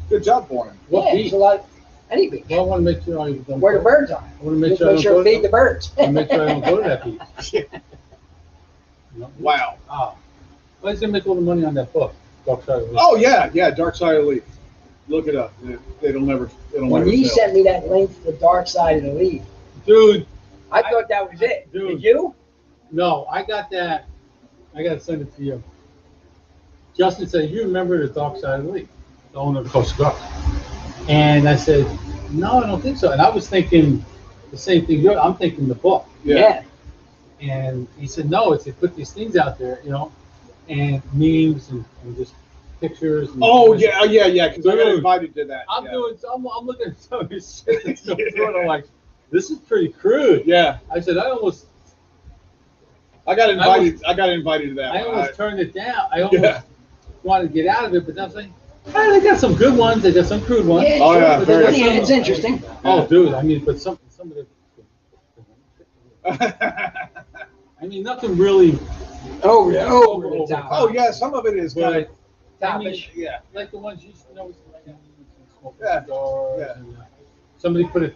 B: Good job for him.
C: What
A: yeah,
C: beach?
A: it's a lot. Any beach.
C: Well, I want to make sure I don't.
A: Where the birds are.
C: I want to make
A: Just
C: sure I
A: make
C: don't
A: sure
C: go
A: to feed the
C: to.
A: birds.
C: I make sure I don't go to that beach. You know?
B: Wow.
C: Ah, well, he's gonna make all the money on that book. Dark Side of the Moon.
B: Oh yeah. Dark Side of the Leaf. Look it up. It'll never.
A: When he
B: fail.
A: sent me that link to the dark side of the leaf,
C: Dude,
A: I thought that was it.
C: Dude.
A: Did you?
C: no, I got that. I gotta send it to you. Justin said, "You remember the Dark Side of the Leaf, the owner of Coast Guard?" And I said, "No, I don't think so." And I was thinking the same thing. I'm thinking the book.
B: Yeah.
C: And he said, "No, it's they put these things out there, you know, and memes and just pictures." And
B: Oh yeah. Because I got
C: Dude.
B: invited to that.
C: I'm
B: yeah.
C: doing. I'm looking at some of this shit that's going through, and I'm like, "This is pretty crude."
B: Yeah.
C: I said,
B: I got invited. I got invited to that.
C: I
B: one.
C: almost turned it down. I almost
B: Yeah.
C: wanted to get out of it, but I was like, "Ah, they got some good ones. They got some crude ones."
A: Yeah,
B: Oh,
A: sure,
B: yeah,
A: but
B: very
A: then
C: good.
A: it's interesting.
C: Oh, dude. I mean, but some of the. I mean, nothing really.
A: Over the top.
B: Oh yeah. Some of it is kind of.
C: But I mean,
A: Topish.
B: Yeah.
C: like the ones you know, smoking
B: Yeah,
C: cigars.
B: yeah.
C: And, somebody put a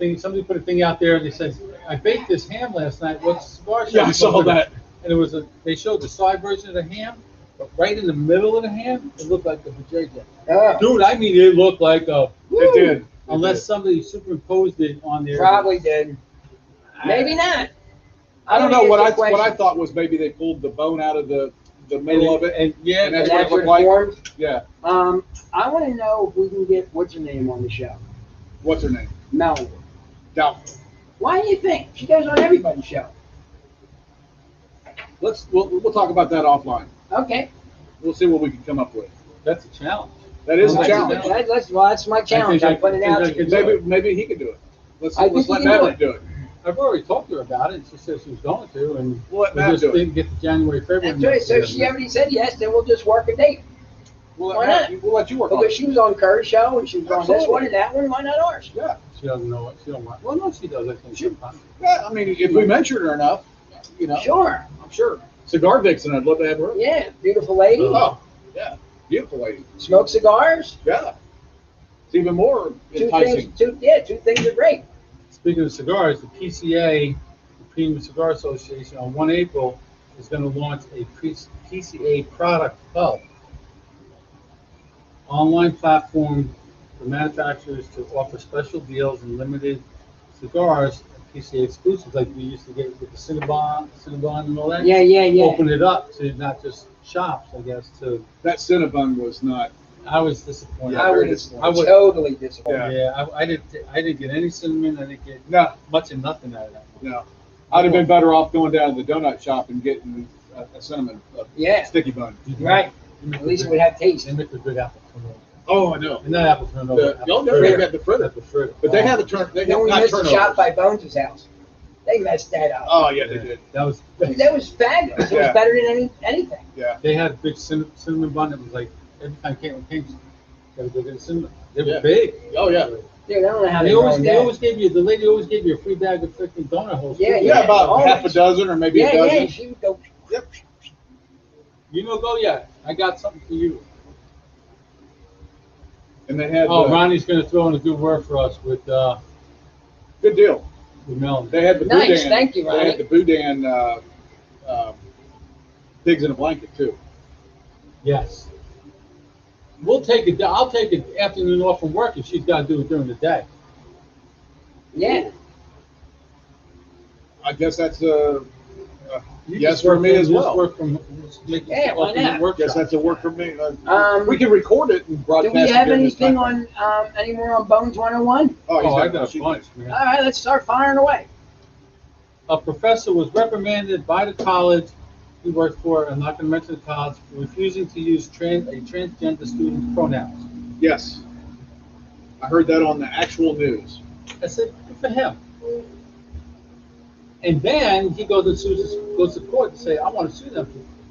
C: thing out there, and they said, "I baked this ham last night. What's cigar shop?"
B: Yeah. I saw that.
C: And it was they showed the side version of the ham, but right in the middle of the ham, it looked like the vajayjay. Dude, I mean, it looked like a.
B: It did.
C: Unless somebody superimposed it on there.
A: Probably did. Maybe not.
B: I don't know
A: think
B: what
A: it's a
B: what I
A: question.
B: thought was maybe they pulled the bone out of the middle of it.
C: And yeah,
B: And that's
A: And
B: what it
A: that's what
B: looked like.
A: formed.
B: Yeah.
A: I want to know if we can get what's her name on the show,
B: What's her name?
A: Melanie.
B: Doubtful.
A: Why do you think she goes on everybody's show?
B: We'll talk about that offline.
A: Okay,
B: We'll see what we can come up with.
C: that's a challenge.
B: That is a
C: Well,
B: challenge.
A: That's my challenge.
C: think
A: I put it
C: I
A: out.
C: think I
A: there.
C: could
B: Maybe he could do it. Let's
A: I think
B: let
A: he can do
B: Maverick do it.
C: I've already talked to her about it. She said she was going to, and
B: We'll let
C: we
B: Matt
C: just
B: do it.
C: didn't get to January, February.
A: That's right. So she already said yes. Then we'll just work a date.
B: We'll
A: Why
B: let
A: not?
B: We'll let you work on
A: Because
B: it.
A: she was on Kerr's show and she was on this
B: Absolutely.
A: one and that one. Why not ours?
B: Yeah.
C: She doesn't know it. She don't want. Well, no, she does. I think sometimes.
B: Yeah. I mean, if we mentioned her enough,
A: Sure.
B: I'm sure. Cigar Vixen, I'd love to have her.
A: Yeah. Beautiful lady.
B: Oh, yeah. Beautiful lady.
A: Smoke cigars.
B: Yeah. It's even more
A: Two
B: enticing.
A: things. Two things are great.
C: Speaking of cigars, the PCA, the Premium Cigar Association, on 1 April is going to launch a PCA product hub, online platform for manufacturers to offer special deals and limited cigars, PCA exclusives, like we used to get with the Cinnabon and all that.
A: Yeah.
C: Open it up to not just shops, I guess. To
B: That Cinnabon was not.
C: I was disappointed.
B: Yeah,
A: I
B: very
A: was
B: disappointing.
A: totally disappointed.
C: Yeah, I didn't get any cinnamon. I didn't get
B: No,
C: much of nothing out of that.
B: no. I'd have been better off going down to the donut shop and getting a cinnamon
A: Yeah.
B: sticky bun.
A: Right. At least it would have taste.
C: They make a good apple.
B: Oh, I know.
C: And that apple turned over.
B: Y'all never got the fritter.
C: Apple fritter.
B: But they had the turn. They
A: Then
B: had
A: we
B: not
A: missed a shot
B: turnovers.
A: by Bones' house. They messed that up.
B: Oh yeah, they did.
C: That was.
A: That was fabulous. It was
B: Yeah.
A: better than anything.
B: Yeah.
C: They had a big cinnamon bun. It was like every time Caitlin came, gotta go get a cinnamon. They were
B: Yeah.
C: big.
B: Oh yeah.
A: Dude, I don't know how
C: They
A: they
C: always,
A: grown
C: they
A: that.
C: always gave you. The lady always gave you a free bag of freaking donut holes.
A: Yeah,
C: too.
B: Yeah, about
A: always.
B: half a dozen or maybe a
A: Yeah,
B: dozen.
A: yeah, she would go.
B: Yep.
C: You know, go yet. I got something for you.
B: And they had
C: Oh, Ronnie's gonna throw in a good word for us with
B: good deal.
C: melon.
B: They had the
A: Nice,
B: boudin.
A: thank you,
B: They
A: Ronnie.
B: had the boudin pigs in a blanket too.
C: Yes. We'll take it. I'll take an afternoon off from work if she's got to do it during the day.
A: Yeah.
B: I guess that's a
C: You
B: yes
C: just
B: for
C: work
B: me
C: from-
B: as
C: just
B: well.
C: Work from, just make
A: Yeah,
C: yourself
A: why
C: up in the
A: not?
C: workshop.
B: Guess that's a work for me.
A: Um,
B: We can record it and
A: Do
B: broadcast
A: we
B: it
A: have
B: during this
A: anything
B: time.
A: on any more on Bones 101?
B: Oh, he's
C: Oh, I
B: got
C: got a bunch,
A: All
C: man.
A: right, let's start firing away.
C: A professor was reprimanded by the college he worked for, I'm not going to mention the college, for refusing to use a transgender student's pronouns.
B: Yes. I heard that on the actual news.
C: I said, good for him. And then he goes to court and say, I want to sue them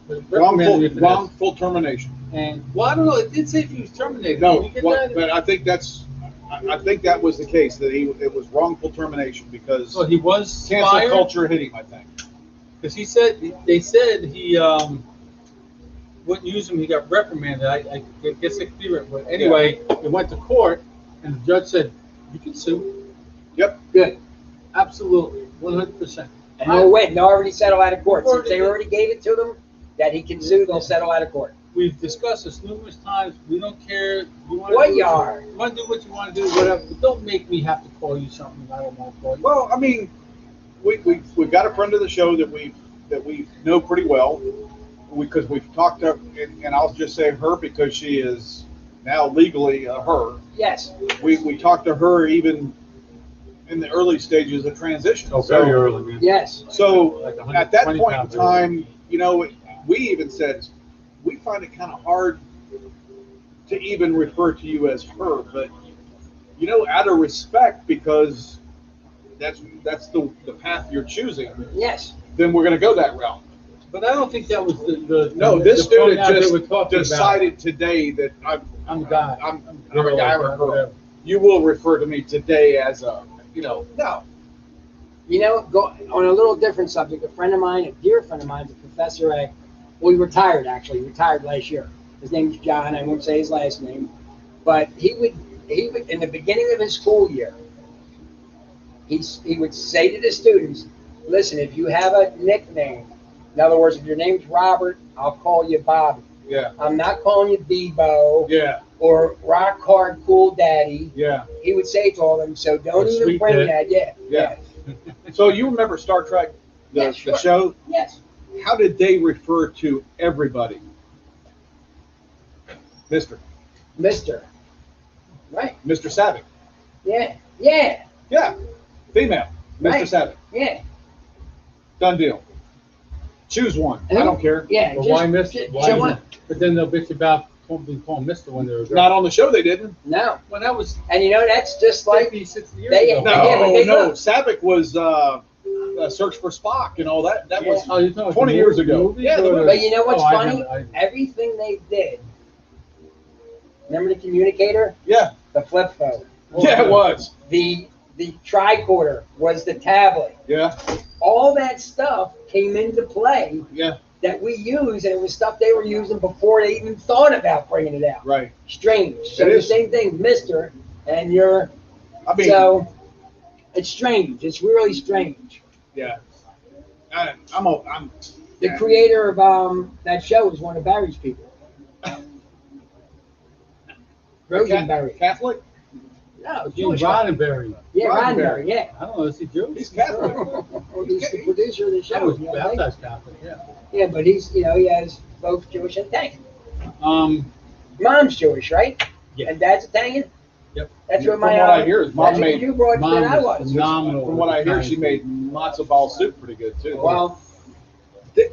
C: for reprimanding me for this.
B: Wrongful termination.
C: And well, I don't know. It did say if he was terminated.
B: No,
C: Did you get
B: what,
C: that?
B: but I think I think that was the case, that it was wrongful termination because
C: So he was
B: cancel
C: fired
B: culture hit him, I think.
C: because they said he wouldn't use him. He got reprimanded. I guess it could be reprimanded. But anyway, it went to court, and the judge said you can sue.
B: Yep.
A: Good.
C: Absolutely, 100%.
A: And they'll win. They'll already settle out of court. Since
C: Already
A: they
C: did.
A: already gave it to them, that he can sue, they'll settle out of court.
C: We've discussed this numerous times. We don't care. You want
A: What
C: to do
A: you are.
C: You want to do what you want to do, whatever. But don't make me have to call you something I don't want to call you.
B: Well, I mean, we've got a friend of the show that we know pretty well, because we've talked to, and I'll just say her because she is now legally a her.
A: Yes.
B: We talked to her even in the early stages of transition.
C: Oh,
B: So-
C: very early, man.
A: Yes.
B: So
C: Like
B: at that
C: 120
B: point in
C: pounds
B: time, you know, we even said we find it kind of hard to even refer to you as her, but you know, out of respect, because that's the path you're choosing,
A: Yes.
B: then we're going to go that route.
C: But I don't think that was the
B: No,
C: the
B: this student
C: pronoun they
B: just
C: were talking
B: decided today that
C: I'm a guy.
B: I'm a
C: Girl,
B: guy or a girl.
C: whatever.
B: You will refer to me today as a, no.
A: You know, go on a little different subject. A friend of mine, a dear friend of mine, is a professor at, well, he retired last year. His name's John. I won't say his last name, but he would in the beginning of his school year, he would say to the students, listen, if you have a nickname, in other words, if your name's Robert, I'll call you Bobby.
B: Yeah.
A: I'm not calling you Bebo
B: Yeah.
A: or Rock Hard Cool Daddy.
B: Yeah.
A: He would say to all them, so don't
C: Or
A: even
C: Sweet
A: bring
C: Dick.
A: that. Yeah.
B: Yeah. So you remember Star Trek,
A: Yeah,
B: the
A: sure.
B: show?
A: Yes.
B: How did they refer to everybody? Mister
A: Right.
B: Savick.
A: Yeah. Yeah.
B: Yeah. Female. Mr.
A: Right.
B: Savick.
A: Yeah.
B: Done deal. Choose one. I don't care.
A: Yeah.
C: But
A: just-
C: why miss
A: just-
C: it? Why
A: so
C: is
A: what?
C: it? But then they'll bitch about being called Mister when they're a girl.
B: Not on the show they didn't.
A: No.
C: Well, that was
A: And you know, that's just like,
C: 50, 60 years
A: they-
C: ago.
B: No,
A: Yeah, but they
B: no.
A: look.
B: Savick was Search for Spock and all that. That was
C: Oh, you're talking
B: 20
C: the
B: years
C: movie-
B: ago.
C: movies
B: Yeah, the
C: or
B: movie.
A: but you know what's
C: Oh, I
A: funny?
C: never-
A: Everything they did. Remember the communicator?
B: yeah.
A: The flip phone.
B: Yeah, it was.
A: The tricorder was the tablet.
B: Yeah.
A: All that stuff came into play
B: Yeah.
A: that we use, and it was stuff they were using before they even thought about bringing it out.
B: Right.
A: Strange. So
B: It
A: the
B: is.
A: same thing, Mister, and you're.
B: I mean,
A: So it's strange. It's really strange.
B: yeah. I'm
A: The creator of that show is one of Barry's people. Rosenberry.
B: Catholic.
A: No,
C: Gene
A: Jewish guy.
C: Roddenberry.
A: Yeah,
B: Roddenberry.
A: Roddenberry. Yeah.
C: I don't know. Is he Jewish?
B: He's Catholic.
A: Well, he's the producer of the
C: I
A: show.
C: was
A: You know, right?
C: baptized Catholic. Yeah.
A: Yeah, but he's he has both Jewish and Italian. Mom's Jewish, right?
C: Yeah.
A: And Dad's Italian.
C: Yep.
A: That's what
B: From
A: my.
B: what I hear, his mom
A: that's what
B: made.
A: you brought
C: Mom
A: that I
C: was
A: was.
C: phenomenal.
B: From what I hear, she
C: Italian.
B: made matzo ball soup pretty good too.
A: Well,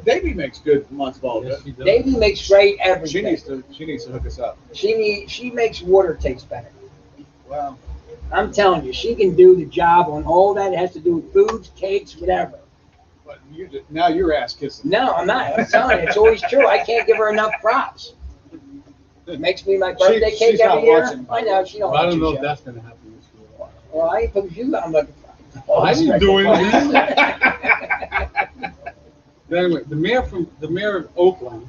B: Davey makes good matzo ball.
C: Yes, she does.
A: Davey makes great
B: She
A: everything.
B: needs to hook us up.
A: She makes water taste better.
B: Wow.
A: I'm telling you, she can do the job on all that has to do with foods, cakes, whatever.
B: But now you're ass kissing.
A: No, I'm not. I'm telling you, it's always true. I can't give her enough props. It makes me my birthday cake
B: she's not
A: every year.
B: watching.
A: I know she don't.
C: Well, I
A: watch
C: don't know
A: your
C: if
A: show.
C: that's going to happen this year.
A: Well, I ain't put you. I'm looking for.
C: I didn't do anything.
A: Uh
C: But anyway, the mayor of Oakland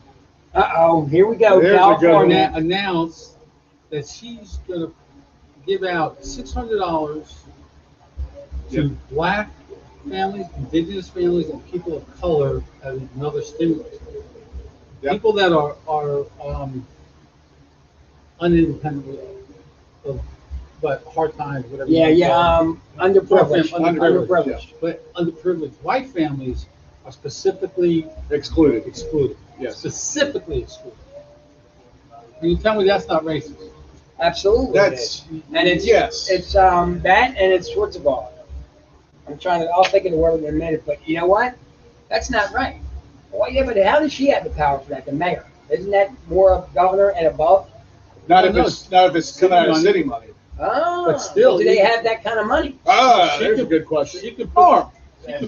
A: oh, here we go.
B: There's a good
A: California.
C: announced that she's going to give out $600 to black families, indigenous families, and people of color as another stimulus.
B: Yep.
C: People that are unindependent, but hard times, whatever.
A: Yeah,
C: you
A: yeah.
C: call it.
A: Underprivileged.
C: Underprivileged,
A: Underprivileged.
C: But underprivileged white families are specifically
B: Excluded.
C: excluded.
B: Yes.
C: Specifically excluded. Can you tell me that's not racist?
A: Absolutely. it
B: That's
A: is. And it's
B: yes.
A: It's that and it's Schwarzenegger. I'm trying to. I'll think of the word in a minute, but you know what? That's not right. Well, yeah, but how does she have the power for that? The mayor, isn't that more of governor and above?
B: not
C: no,
B: if it's coming out of
C: money.
B: city money.
A: Oh,
C: But still,
A: do they have that kind of money?
B: Ah,
C: She
B: there's a
C: could-
B: good question.
C: She could
B: Farm.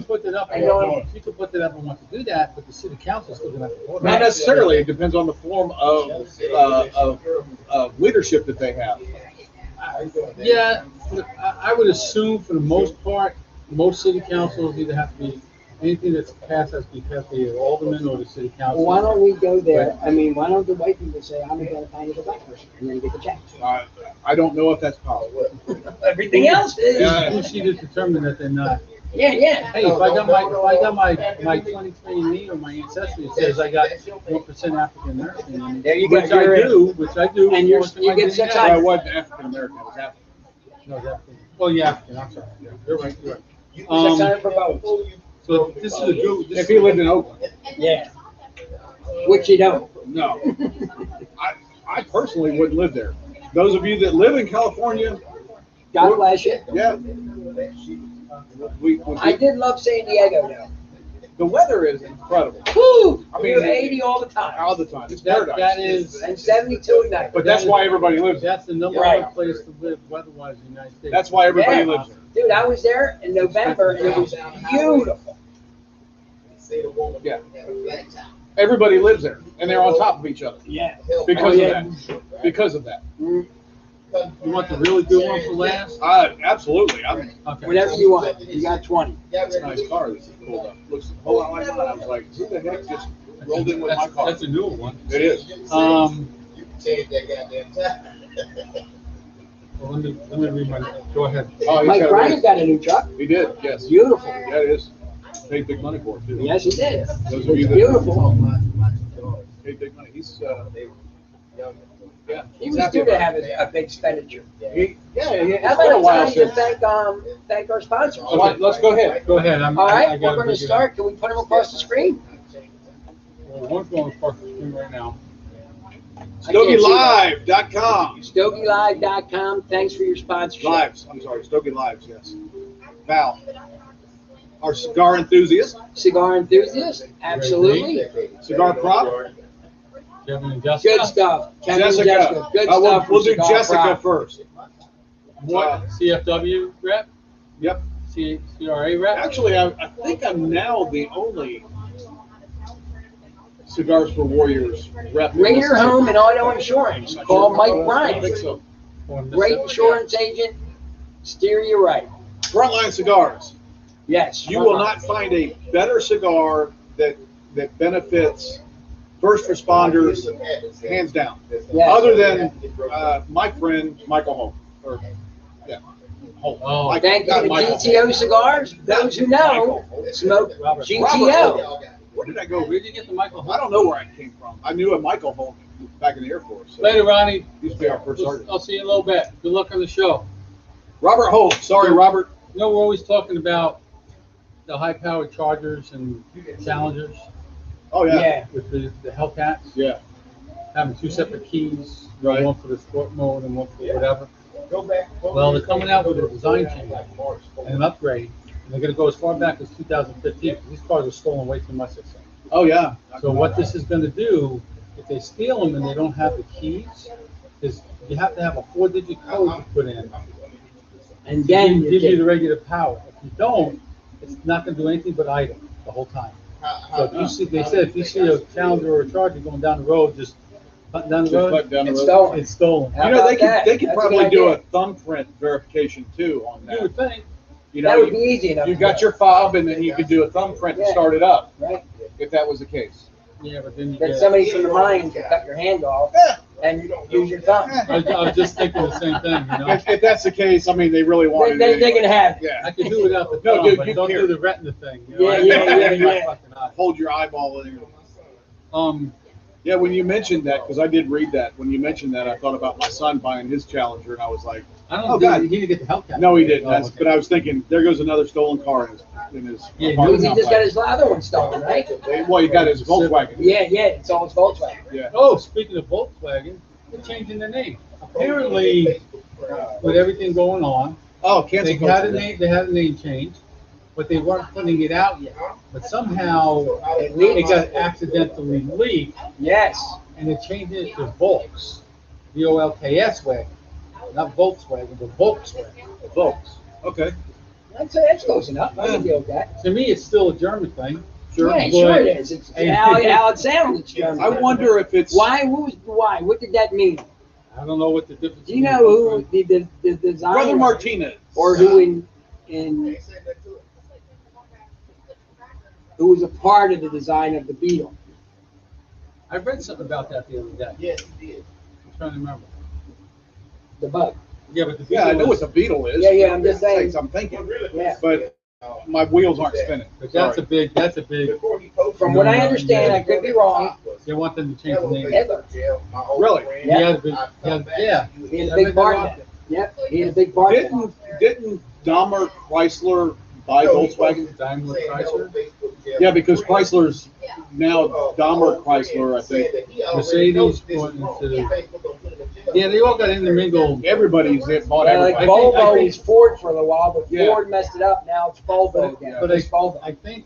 C: put that up.
A: I know.
C: She could put that up and want to do that, but the city council still gonna have to vote. on
B: Not
C: it.
B: necessarily. It depends on the form of leadership that they have.
C: Yeah, I would assume for the most part, most city councils either have to be, anything that's passed has to be passed by the alderman or the city council.
A: Well, why don't we go there? I mean, why don't the white people say, I'm going to find you the black person, and then get the check?
B: I don't know if that's possible.
A: Everything else is.
B: Yeah.
C: Who she to determine that they're not.
A: Yeah, yeah.
C: Hey, if I got my 23andMe or my ancestry, it says I got 1% African American, in me,
A: There you go.
C: which I do.
A: And you're-
C: according to
A: you
C: my
A: get
C: DNA.
A: 600.
B: I wasn't African American. I was African.
C: No, it's African. Oh, yeah, African, I'm sorry. Yeah, You're right, you're right.
A: 600 for votes.
C: So this is a good.
B: If he lived in Oakland,
A: Yeah. Which you don't.
B: no. I personally wouldn't live there. Those of you that live in California,
A: God bless you.
B: yeah.
A: I did love San Diego, though.
B: The weather is incredible
A: Woo!
B: I
A: I
B: mean,
A: mean, 80 all the time.
B: all the time. It's
C: That
B: paradise.
C: is,
A: And 72 at night.
B: But that's why everybody lives there.
C: that's the number
A: Right.
C: one place to live weather-wise in the United States.
B: That's why everybody
A: Yeah.
B: lives there.
A: Dude, I was there in November, and it was beautiful.
B: Yeah. Everybody lives there, and they're on top of each other
A: Yeah.
B: because
A: Oh, yeah.
B: of that. Because of that.
A: Mm,
C: You want the really good one for last?
B: Absolutely.
C: Okay.
A: Whatever you want. You got 20.
B: That's a nice car that's pulled up. Looks a whole lot like mine. I was like, who the heck just rolled in with my car?
C: That's a newer one.
B: It is.
C: Well, let me read my, go ahead.
B: Oh, he's
A: Mike
B: got a
A: Bryan
B: raise.
A: got a new truck.
B: He did, yes.
A: Beautiful.
B: Yeah, it is. Paid big money for it, too.
A: Yes, he did.
B: Those of you that
A: Beautiful.
B: paid big money. He's, yeah.
A: He was due to have a big expenditure.
B: Yeah,
A: How
B: it's been
A: about
B: a
A: a
B: while
A: time to
B: since.
A: thank our sponsors?
B: So let's go ahead.
C: Go ahead.
A: All right, we're going to start. Can we put them across the screen?
C: Well, one's going across the screen right now.
B: StokeyLive.com.
A: StokeyLive.com. Thanks for your sponsorship.
B: Lives, I'm sorry, Stokey Lives, yes. Val, our cigar enthusiast,
A: Cigar enthusiast. Absolutely.
B: cigar prop.
C: Kevin and Jessica.
A: Good stuff. Kevin and
B: Jessica.
A: Jessica. Good
B: We'll
A: stuff.
B: do
A: from Cigar
B: Jessica
A: Prop.
B: first.
C: What? CFW rep?
B: Yep.
C: CRA rep?
B: Actually, I think I'm now the only Cigars for Warriors rep. in
A: Raider
B: Mississippi.
A: Home and Auto Insurance. Call Mike
B: I think
A: Bryan.
B: so.
A: Great insurance agent. Steer you right.
B: Frontline Cigars.
A: Yes.
B: You will not find a better cigar that benefits first responders, hands down.
A: Yes.
B: Other than my friend Michael Holm. Or, yeah, Holm.
C: Oh.
B: Michael,
A: Thank you
B: not
A: to
B: Michael.
A: GTO Cigars. Those who know, smoke
C: Robert.
A: GTO.
B: Where did I go?
C: Where'd you get the Michael?
B: I don't know where I came from. I knew a Michael Holm back in the Air Force. So
C: Later, Ronnie.
B: used to be our first sergeant.
C: I'll see you in a little bit. Good luck on the show.
B: Robert Holm. Sorry, Robert.
C: You know, we're always talking about the high-powered Chargers and Challengers
B: Oh yeah.
A: Yeah.
C: with the Hellcats,
B: Yeah.
C: having two separate keys,
B: Right.
C: one for the sport mode and one for whatever. Well, they're coming out with a design change and an upgrade, and they're going to go as far back as 2015. These cars are stolen way too much, they say.
B: Oh yeah.
C: So what this is gonna do, if they steal them and they don't have the keys, is you have to have a 4-digit code to put in.
A: And then
C: Give you the regular power. If you don't, it's not gonna do anything but idle the whole time. So if you see, they said if you see a Challenger or a Charger going down the road, just putting down the
B: Just
C: road,
B: put down the
A: it's
B: road.
A: stolen.
C: it's stolen.
A: How
B: You know,
A: about that?
B: they could
A: That's a
B: probably
A: good
B: do a
A: idea.
B: thumbprint verification too on
C: You
B: that.
C: would think.
B: You know,
A: That would be easy enough.
B: you
A: to
B: got
A: do,
B: your fob, and then you could do a thumbprint to
A: Yeah.
B: start it up,
A: right.
B: if that was the case.
C: Yeah, but then you
A: Then
C: get.
A: somebody from the mine can cut your hand off
B: Yeah.
A: and use your thumb.
C: I was just thinking the same thing, you know.
B: If that's the case, I mean, they really wanted
A: They
B: it.
A: can
B: anyway.
A: have it.
B: Yeah.
C: I can do without the
B: No,
C: thumb,
B: dude,
C: but
B: you
C: don't
B: here.
C: do the retina thing. You know?
A: Yeah,
C: I
A: yeah,
C: can't
A: yeah,
C: use my
A: yeah.
C: fucking eye.
B: Hold your eyeball in there.
C: Um,
B: Yeah, when you mentioned that, because I did read that. When you mentioned that, I thought about my son buying his Challenger, and I was like,
C: I don't
B: Oh,
C: think
B: God.
C: he didn't get the Hellcat.
B: no, he didn't.
C: Oh,
B: That's,
C: okay.
B: But I was thinking, there goes another stolen car in his
C: Yeah,
B: apartment
A: He just got
B: complex.
A: his other one stolen, right?
B: Well, he got his Volkswagen.
A: Yeah, it's all his Volkswagen.
B: Yeah.
C: Oh, speaking of Volkswagen, they're changing their name. Apparently, with everything going on,
B: Oh,
C: they
B: cancel
C: had a
B: culture.
C: name. They had a name change, but they weren't putting it out yet. But somehow
A: It
C: it
A: leaked.
C: got accidentally leaked,
A: Yes.
C: and they changed it to Volks, Volks wagon, not Volkswagen, but Volkswagen.
B: Volks. Okay.
A: I'd say that's close enough. I can deal with that.
C: To me, it's still a German thing.
A: Yeah,
C: but-
A: sure it is. It's
C: and-
A: how it sounds. It's German.
B: I wonder if it's.
A: Why? Why? What did that mean?
C: I don't know what the difference.
A: Do you know who the designer
B: Brother Martinez.
A: or who in who was a part of the design of the Beetle?
C: I read something about that the other day.
D: Yes, he did.
C: I'm trying to remember.
A: The bug.
C: Yeah, but the
B: Yeah, I know
C: Beetle
B: what
C: is-
B: the Beetle is.
A: Yeah, I'm just saying.
B: I'm thinking.
A: Yeah.
B: But my wheels aren't spinning.
C: But that's a big.
D: Before he posted,
A: From what I understand, I could be wrong.
C: They want them to change the name.
A: Ever.
B: Really?
C: He had a big. Yeah.
A: He had a big part in it. Yep, he had a big part in it.
B: Didn't Dahmer Chrysler buy Volkswagen?
C: Daimler Chrysler.
B: Yeah, because Chrysler's now Dahmer Chrysler, I think.
C: Mercedes bought into. Yeah, they all got intermingled.
B: Everybody's bought
A: Well, like
B: everybody.
C: I
A: Volvo
C: think-
A: was Ford for a little while, but
B: Yeah.
A: Ford messed it up. Now it's Volvo again.
C: But
A: It's Volvo.
C: I think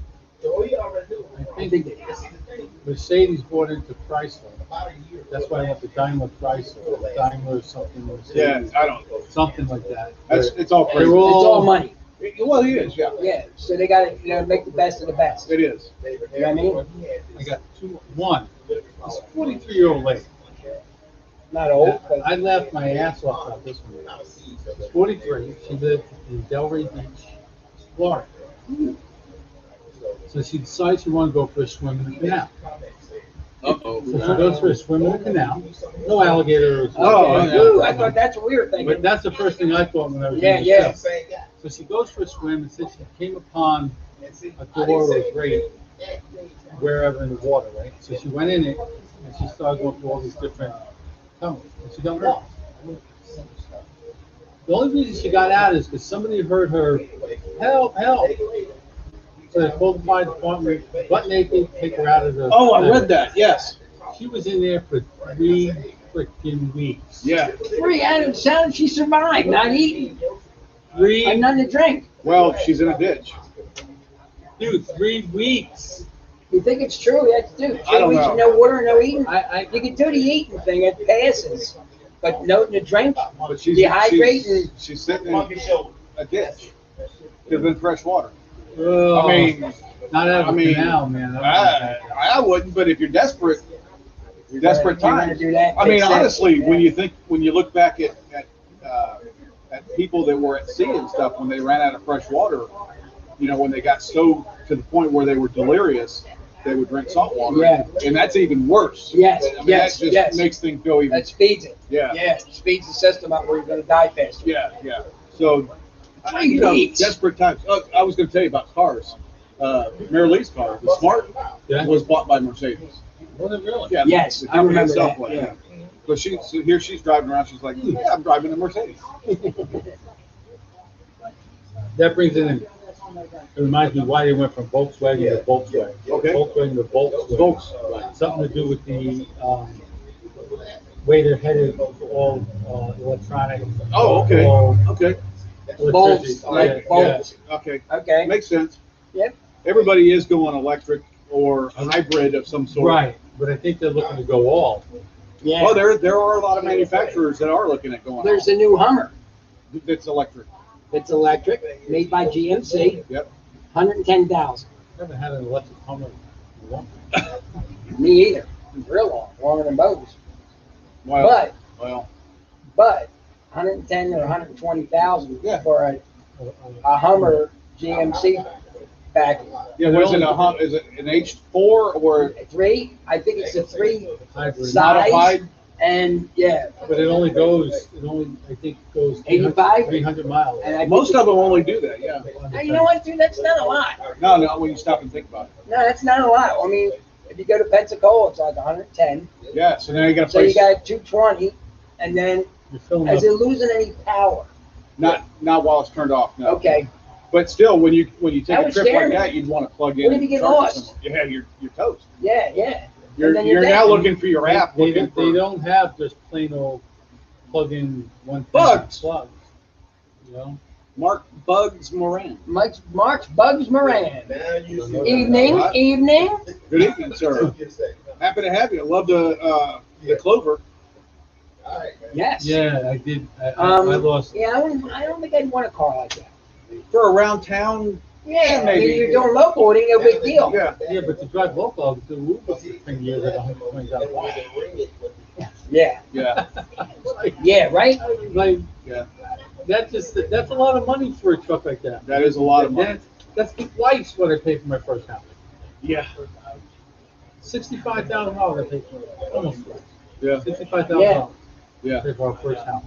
A: I think they-
C: Mercedes bought into Chrysler. That's why I have the Daimler Chrysler, Daimler something. Mercedes,
B: Yeah, I don't.
C: something like that.
B: It's all
C: They
B: crazy.
C: were
A: It's all money.
B: Well, it is. Yeah,
A: Yeah, so they got to make the best of the best.
B: it is.
A: You know what I mean?
C: I got one. This 43-year-old lady.
A: Not old, but
C: I laughed my ass off at this one. She's 43. She lived in Delray Beach, Florida. So she decides she wants to go for a swim in the canal.
B: Uh-oh.
C: So she goes for a swim in the canal. No alligators.
B: Oh,
A: okay.
B: yeah.
A: Ooh, I thought that's what we were
C: But
A: thinking.
C: that's the first thing I thought when I was
A: Yeah,
C: in the
A: yeah.
C: ship. So she goes for a swim and said she came upon a door or a grate wherever in the water, right? So she went in it and she started going through all these different tunnels. And she got lost. The only reason she got out is because somebody heard her, help, help. So they called the fire department, butt naked, take her out of the.
B: Oh, I read that. Yes.
C: She was in there for 3 freaking weeks.
B: Yeah.
A: Three, and it sounded she survived, not eating, and
C: 3,
A: nothing to drink.
B: Well, she's in a ditch.
C: dude, 3 weeks.
A: You think it's true? That's true.
B: I
A: 3
B: don't
A: weeks
B: know.
A: of no water, no eating.
C: I
A: You can do the eating thing, it passes, but no to drink.
B: But she's
A: Dehydrated.
B: she's sitting in a ditch. Could have been fresh water.
C: oh,
B: I mean,
C: not out of
B: I
C: the
B: mean,
C: canal, man. I
B: I wouldn't, but if you're desperate
A: If you wanna
B: times.
A: do that,
B: I mean,
A: fix that.
B: honestly, when you look back at people that were at sea and stuff when they ran out of fresh water, when they got so to the point where they were delirious, they would drink salt water.
A: Yeah.
B: And that's even worse.
A: Yes,
B: I mean,
A: yes,
B: that just
A: yes.
B: makes things go even.
A: That speeds it.
B: Yeah.
A: Yeah, it speeds the system up where you're gonna die faster.
B: Yeah, yeah. So,
A: 3 weeks.
B: desperate times. I was going to tell you about cars. Mary Lee's car, the Smart,
C: Yeah.
B: was bought by Mercedes.
C: Was it really?
B: Yeah,
A: Yes,
B: the
A: I
B: company
A: remember
B: itself
A: that,
B: was,
A: yeah.
B: So here she's driving around. She's like, yeah, I'm driving a Mercedes.
C: That brings it in. It reminds me why they went from Volkswagen to Volkswagen.
B: Okay.
C: Volkswagen to Volkswagen.
B: Volks.
C: Right. Something to do with the way they're headed, all electronic.
B: Oh, okay.
C: all
B: Okay.
A: Bolts,
C: electricity.
A: like
C: Yeah,
A: bolts.
B: Okay.
A: Okay.
B: Makes sense.
A: Yep.
B: Everybody is going electric. or a hybrid of some sort.
C: Right, but I think they're looking to go all.
A: Yeah.
B: Well, there are a lot of manufacturers that are looking at going.
A: There's a new Hummer.
B: That's electric.
A: It's electric, made by GMC.
B: Yep.
A: 110,000.
C: Never had an electric Hummer.
A: Me either. Real long, longer than Bo's.
B: Well,
A: But 110 or 120,000
B: Yeah.
A: for a Hummer GMC package.
B: yeah. What is it? Is it an H4 or
A: 3, I think it's a 3
C: Hybrid.
A: size.
B: modified?
A: And yeah,
C: But it only, I think goes
A: 85?
C: 300 miles.
A: and I
B: Most
A: think
B: of them only do that. Yeah.
A: You know what, dude? That's not a lot.
B: No. When you stop and think about it.
A: No, that's not a lot. I mean, if you go to Pensacola, it's like 110.
B: Yeah. So now you got to
A: So you
B: place.
A: got 220, and then
C: You're filling
A: is
C: up.
A: it losing any power?
B: Not while it's turned off. No.
A: Okay.
B: But still, when you take
A: That
B: a
A: would
B: trip
A: scare
B: like
A: me.
B: that, you'd want to plug in.
A: What if you
B: and
A: get
B: charge it
A: lost?
B: somewhere. Yeah, you're toast.
A: Yeah.
B: You're
A: then you're
B: now
A: dead.
B: looking for your app.
C: They
B: looking for,
C: don't have just plain old plug-in one
B: Bugs.
C: plugs. You know,
B: Mark Bugs Moran.
A: Mark's Bugs Moran.
D: Now you see
A: Evening,
B: What?
A: evening.
B: Good evening, sir. Happy to have you. Love the clover.
D: All right, man.
A: Yes.
C: yeah, I did. I
A: Um,
C: lost.
A: Yeah, I don't think I'd want a car like that.
B: For around town.
A: Yeah,
B: Maybe.
A: I mean, you're doing local, it ain't no big deal.
B: Yeah.
C: Yeah, but to drive local, the Uber thing years at 120,000 miles.
A: Yeah,
B: Yeah.
C: Like,
A: yeah, right?
C: like,
B: Yeah.
C: that's a lot of money for a truck like that.
B: That is a lot of money.
C: That's twice what I paid for my first house.
B: Yeah.
C: $65,000 I paid for it. Almost twice.
B: Yeah.
C: $65,000.
B: Yeah.
C: I paid for our first house.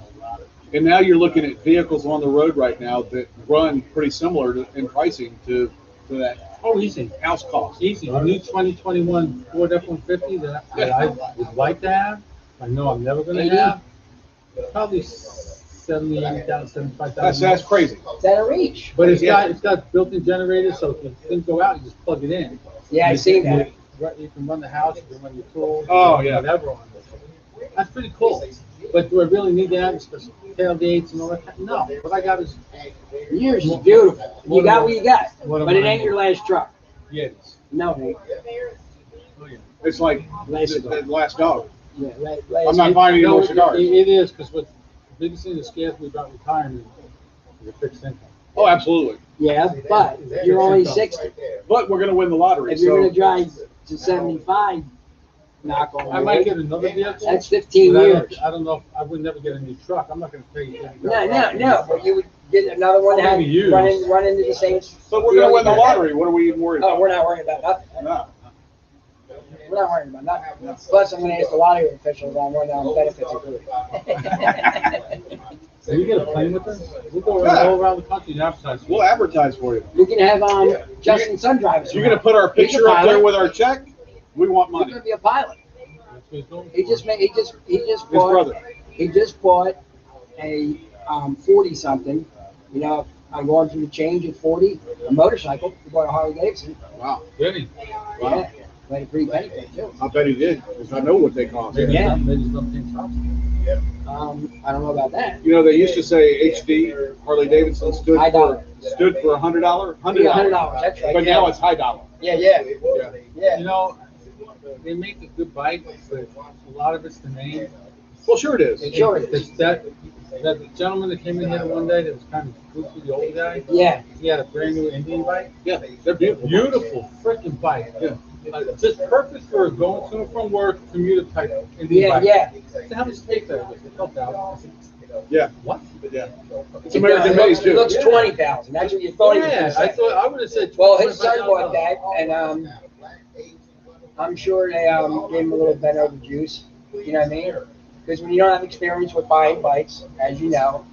B: And now you're looking at vehicles on the road right now that run pretty similar in pricing to that
C: Oh, easy.
B: house cost.
C: Easy. The new 2021 Ford F-150 that I would like to have, I know I'm never going to
A: 80?
C: have, probably 70, 80,000, 75,000.
B: That's crazy.
A: It's out of reach.
C: But it's
B: Yeah.
C: got built-in generators, so if things go out, you just plug it in.
A: Yeah, I
C: You
A: see
C: can-
A: that.
C: You can run the house, you can run your tools.
B: Oh,
C: you can
B: yeah.
C: run whatever on it. That's pretty cool. But do I really need that? Special tailgates and all that? No. What I got is
A: Yours is beautiful. You got what you got.
C: What am
A: But it
C: I-
A: ain't your last truck.
C: Yetis.
A: No, it ain't.
C: Oh, yeah.
B: It's like
A: Last
B: the last dog.
A: Yeah,
B: I'm not buying any
C: No,
B: more cigars.
C: It is, because what the biggest thing that scares me about retirement is a fixed income.
B: Oh, absolutely.
A: Yeah, but you're only 60.
B: But we're going to win the lottery.
A: If you're
B: So
A: gonna drive to 75, knock on
C: I might
A: wood,
C: get another vehicle.
A: that's 15
C: but
A: years.
C: I don't know, I would never get a new truck. I'm not gonna pay you.
A: No, but you would get another one that
C: Maybe used.
A: run into the same.
B: but we're going to win the lottery. What are we even worried
A: Oh,
B: about?
A: we're not worrying about nothing.
B: No.
A: We're not worrying about nothing. Plus, I'm gonna ask the lottery officials on when our benefits accrue.
C: So you get a plane with us? We'll go
B: Yeah.
C: all around the country and advertise.
B: We'll advertise for you.
A: We can have Justin Sun drive us.
B: You're going to put our
A: He's a
B: picture up there
A: pilot.
B: with our check? We want
A: He's
B: money.
A: gonna be a pilot.
C: That's what he's doing.
A: He just
B: His
A: bought.
B: brother.
A: He just bought a 40 something. You know, I'm going through the change at 40. A motorcycle. He bought a Harley Davidson.
B: Wow.
C: Did he?
A: Yeah, played a pretty penny for it, too.
B: I bet he did, because I know what they cost.
C: Maybe
A: Yeah.
C: he's not paying taxes.
A: I don't know about that.
B: You know, they used to say HD, Harley Davidson, stood
A: High dollar.
B: for $100.
A: $100. That's right.
B: But now it's high dollar.
A: Yeah.
C: You know, they make a good bike, but a lot of it's the name.
B: Well, sure it is.
A: Sure it is.
C: It's that gentleman that came in here one day that was kind of goofy, the old guy.
A: Yeah.
C: He had a brand new Indian bike.
B: Yeah, they're beautiful.
C: Beautiful freaking bike.
B: Yeah.
C: Just perfect for going to and from work, commuter type Indian bike.
A: Yeah.
C: What the hell does it take that? It helped out.
B: Yeah.
C: What?
B: Yeah. It's American made
A: It
B: too.
A: looks 20,000. That's what you thought he was
C: Yeah,
A: gonna say.
C: I would have said.
A: Well, his son bought that, and I'm sure they gave him a little bent over juice. You know what I mean? Because when you don't have experience with buying bikes, as you know,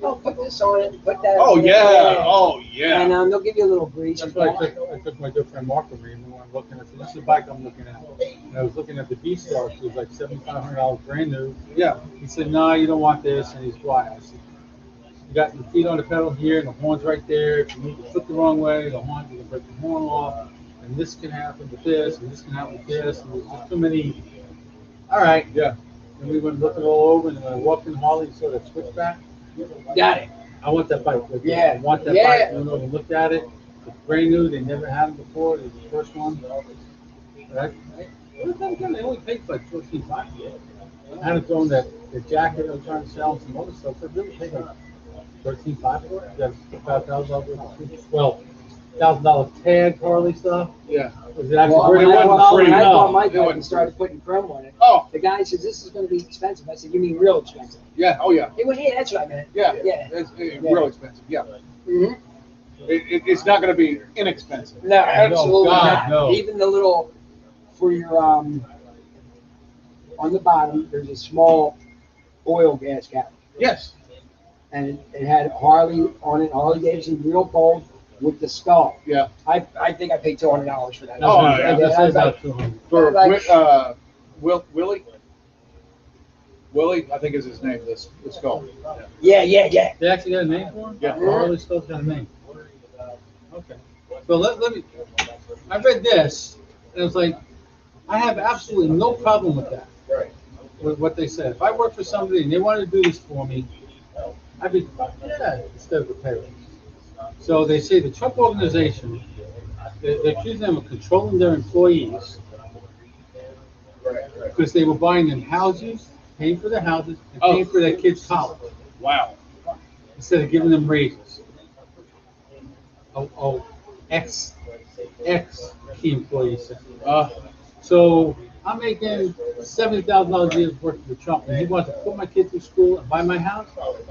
A: oh, put this on it, put that.
B: Oh
A: on it,
B: yeah. Oh yeah.
A: And they'll give you a little grease.
C: That's why I took my good friend Mark with me, and when I'm looking at this is the bike I'm looking at. And I was looking at the B-Star, which was like $7,500 brand new.
B: Yeah.
C: He said, "No, you don't want this," and he's why. I said, "You got your feet on the pedal here, and the horn's right there. If you move the foot the wrong way, the horn, you can break the horn off, and this can happen with this, and this can happen with this, and there's just too many." All right.
B: Yeah.
C: And we went looking all over, and when I walked in Harley, saw that switchback.
A: Got it.
C: I want that bike. Like,
A: Yeah.
C: I want that
A: Yeah.
C: bike. You know, we looked at it. It's brand new. They never had them before. They're the first one. What did they only paid like $14.5. I had to throw in that the jacket I was trying to sell and some other stuff. So they really paid like $13.5 for it. Got $5,000. Well, $1,000 tag Harley stuff.
B: Yeah.
C: Was it actually
A: Well,
C: worth
A: when
C: it?
A: I bought- when I
C: No.
A: bought my
B: it
A: bike and
B: wasn't
A: started putting chrome on it,
B: Oh,
A: the guy says, "This is going to be expensive." I said, "You mean real expensive?"
B: yeah. Oh, yeah.
A: He went, "Yeah, that's what I meant."
B: Yeah.
A: Yeah.
B: It's real expensive. Yeah.
A: Mm-hmm.
B: It's not going to be inexpensive.
A: No, absolutely
C: God,
A: not.
C: no.
A: Even the little for your on the bottom, there's a small oil gas cap,
B: Yes.
A: and it had Harley on it. Harley Davidson real gold with the skull.
B: Yeah.
A: I think I paid $200 for that.
B: Oh,
C: That's
B: yeah.
C: what- That
A: I
C: says
A: was like,
C: about 200.
B: For
A: Like-
B: Willie. Willie, I think is his name. The skull.
A: yeah.
C: They actually got a name for him?
B: Yeah.
C: Harley stuff's got a name. Okay. So let me. I read this, and it's like, I have absolutely no problem with that.
D: Right.
C: With what they said. If I work for somebody and they want to do this for me, I'd be, yeah, instead of a pay raise. So they say the Trump organization, they're accusing them of controlling their employees
D: Right.
C: because they were buying them houses, paying for their houses, and paying for their kids' college
B: Wow.
C: instead of giving them raises. Ex key employees said.
B: Uh,
C: So I'm making $70,000 a year working for Trump, and he wants to put my kid through school and buy my house.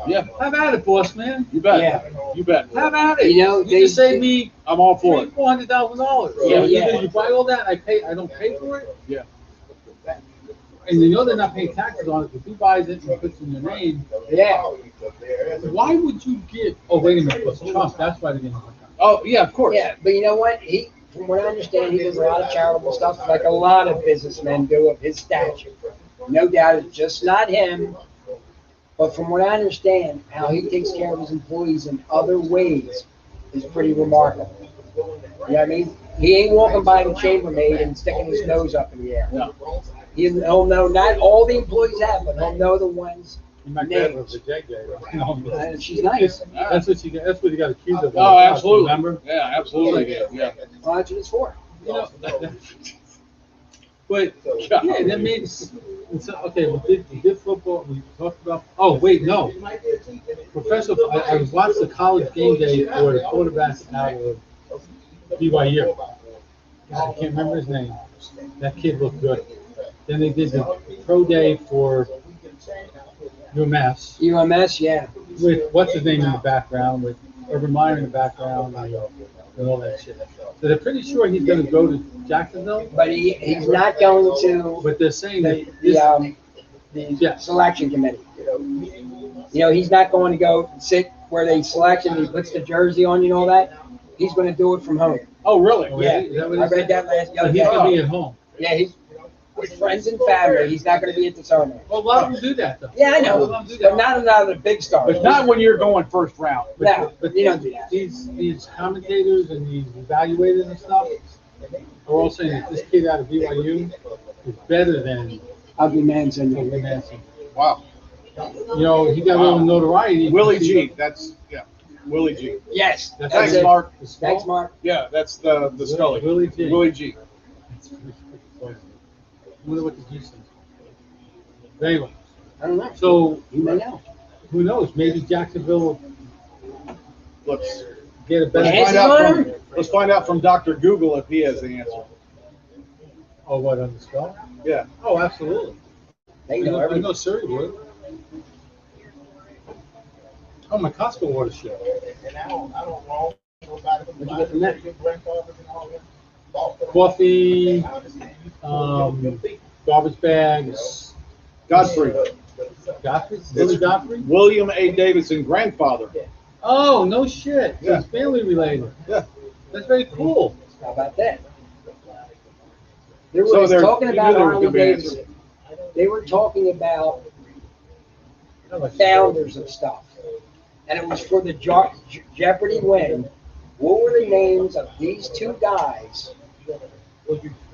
B: yeah.
C: Have at it, boss man.
B: You bet.
A: Yeah.
B: You bet.
C: Have at it.
A: You know,
C: you just
A: they-
C: saved me
B: I'm all for it.
C: $400,000. So
A: Yeah, yeah.
C: either you buy all that, I don't pay for it.
B: Yeah.
C: And you know they're not paying taxes on it. If he buys it and puts it in your name,
A: Yeah.
C: why would you give? Oh wait a minute, it's Trump. That's why they're getting more tax.
B: Oh, yeah. Of course.
A: Yeah, but you know what? From what I understand, he does a lot of charitable stuff, like a lot of businessmen do of his stature. No doubt, it's just not him. But from what I understand, how he takes care of his employees in other ways is pretty remarkable. You know what I mean? He ain't walking by the chambermaid and sticking his nose up in the air.
B: No.
A: He'll know not all the employees have, but he'll know the ones.
C: My dad was a JJ.
A: And she's nice.
C: That's what you got. That's what you got accused of.
B: Oh, absolutely.
C: Remember?
B: Yeah, absolutely. Yeah.
A: Well, that's what it's for.
C: You know, but yeah, that makes okay. We did football. We talked about. Oh wait, no. Professor, I watched the college game day for the quarterback out of BYU. God, I can't remember his name. That kid looked good. Then they did the pro day for UMass
A: UMS, yeah.
C: with what's his name in the background, with Urban Meyer in the background, and all that shit. So they're pretty sure he's going to go to Jacksonville,
A: But he's not going to
C: but they're saying that
A: the
C: Yeah.
A: selection committee. You know, he's not going to go sit where they select him. He puts the jersey on you and all that. He's going to do it from home.
B: Oh, really?
A: Yeah,
C: Is that what
A: I
C: he
A: read
C: said?
A: that last.
C: So he's going to be at home.
A: Yeah, he's with friends and family. He's not going to be at the ceremony.
C: Well, a lot of them do that though.
A: Yeah, I
C: A lot
A: know,
C: of them do
A: but
C: that.
A: not another big star.
B: But not when you're going first round.
A: No, you don't do that.
C: These commentators and these evaluators and stuff are all saying that this kid out of BYU is better than
A: Ugly man
C: Kobe
A: syndrome.
C: Manson.
B: Wow.
C: You know, he got a little notoriety.
B: Willie G. That's Willie G.
A: Yes,
C: That's
B: Thanks,
A: it.
B: Mark.
C: The skull?
A: Thanks, Mark.
B: Yeah, that's the Scully.
C: Willie G.
B: Willie G.
C: That's pretty freaking funny. I wonder what the G stands for. But anyway,
A: I don't know.
C: so
A: You may know.
C: who knows? Maybe Jacksonville will
B: Let's
C: get a better.
A: Yes.
B: find out from Dr. Google if he has the answer.
C: Oh, what on the skull?
B: Yeah.
C: Oh, absolutely.
A: They
C: I
A: know
C: know, I
A: everything.
C: know Surrey would. Oh, my Costco water shit.
A: What'd you get from that?
C: Coffee, garbage bags.
B: Godfrey.
C: Godfrey? Billy Godfrey?
B: William A. Davidson, grandfather.
C: Oh, no shit. So
B: Yeah.
C: it's family related.
B: Yeah.
C: That's very cool.
A: How about that? They were
B: So they're-
A: talking
B: you
A: about
B: knew there was
A: Harley
B: gonna be an answer.
A: Davidson. They were talking about
C: I like
A: founders of stuff. And it was for the Jeopardy win. What were the names of these two guys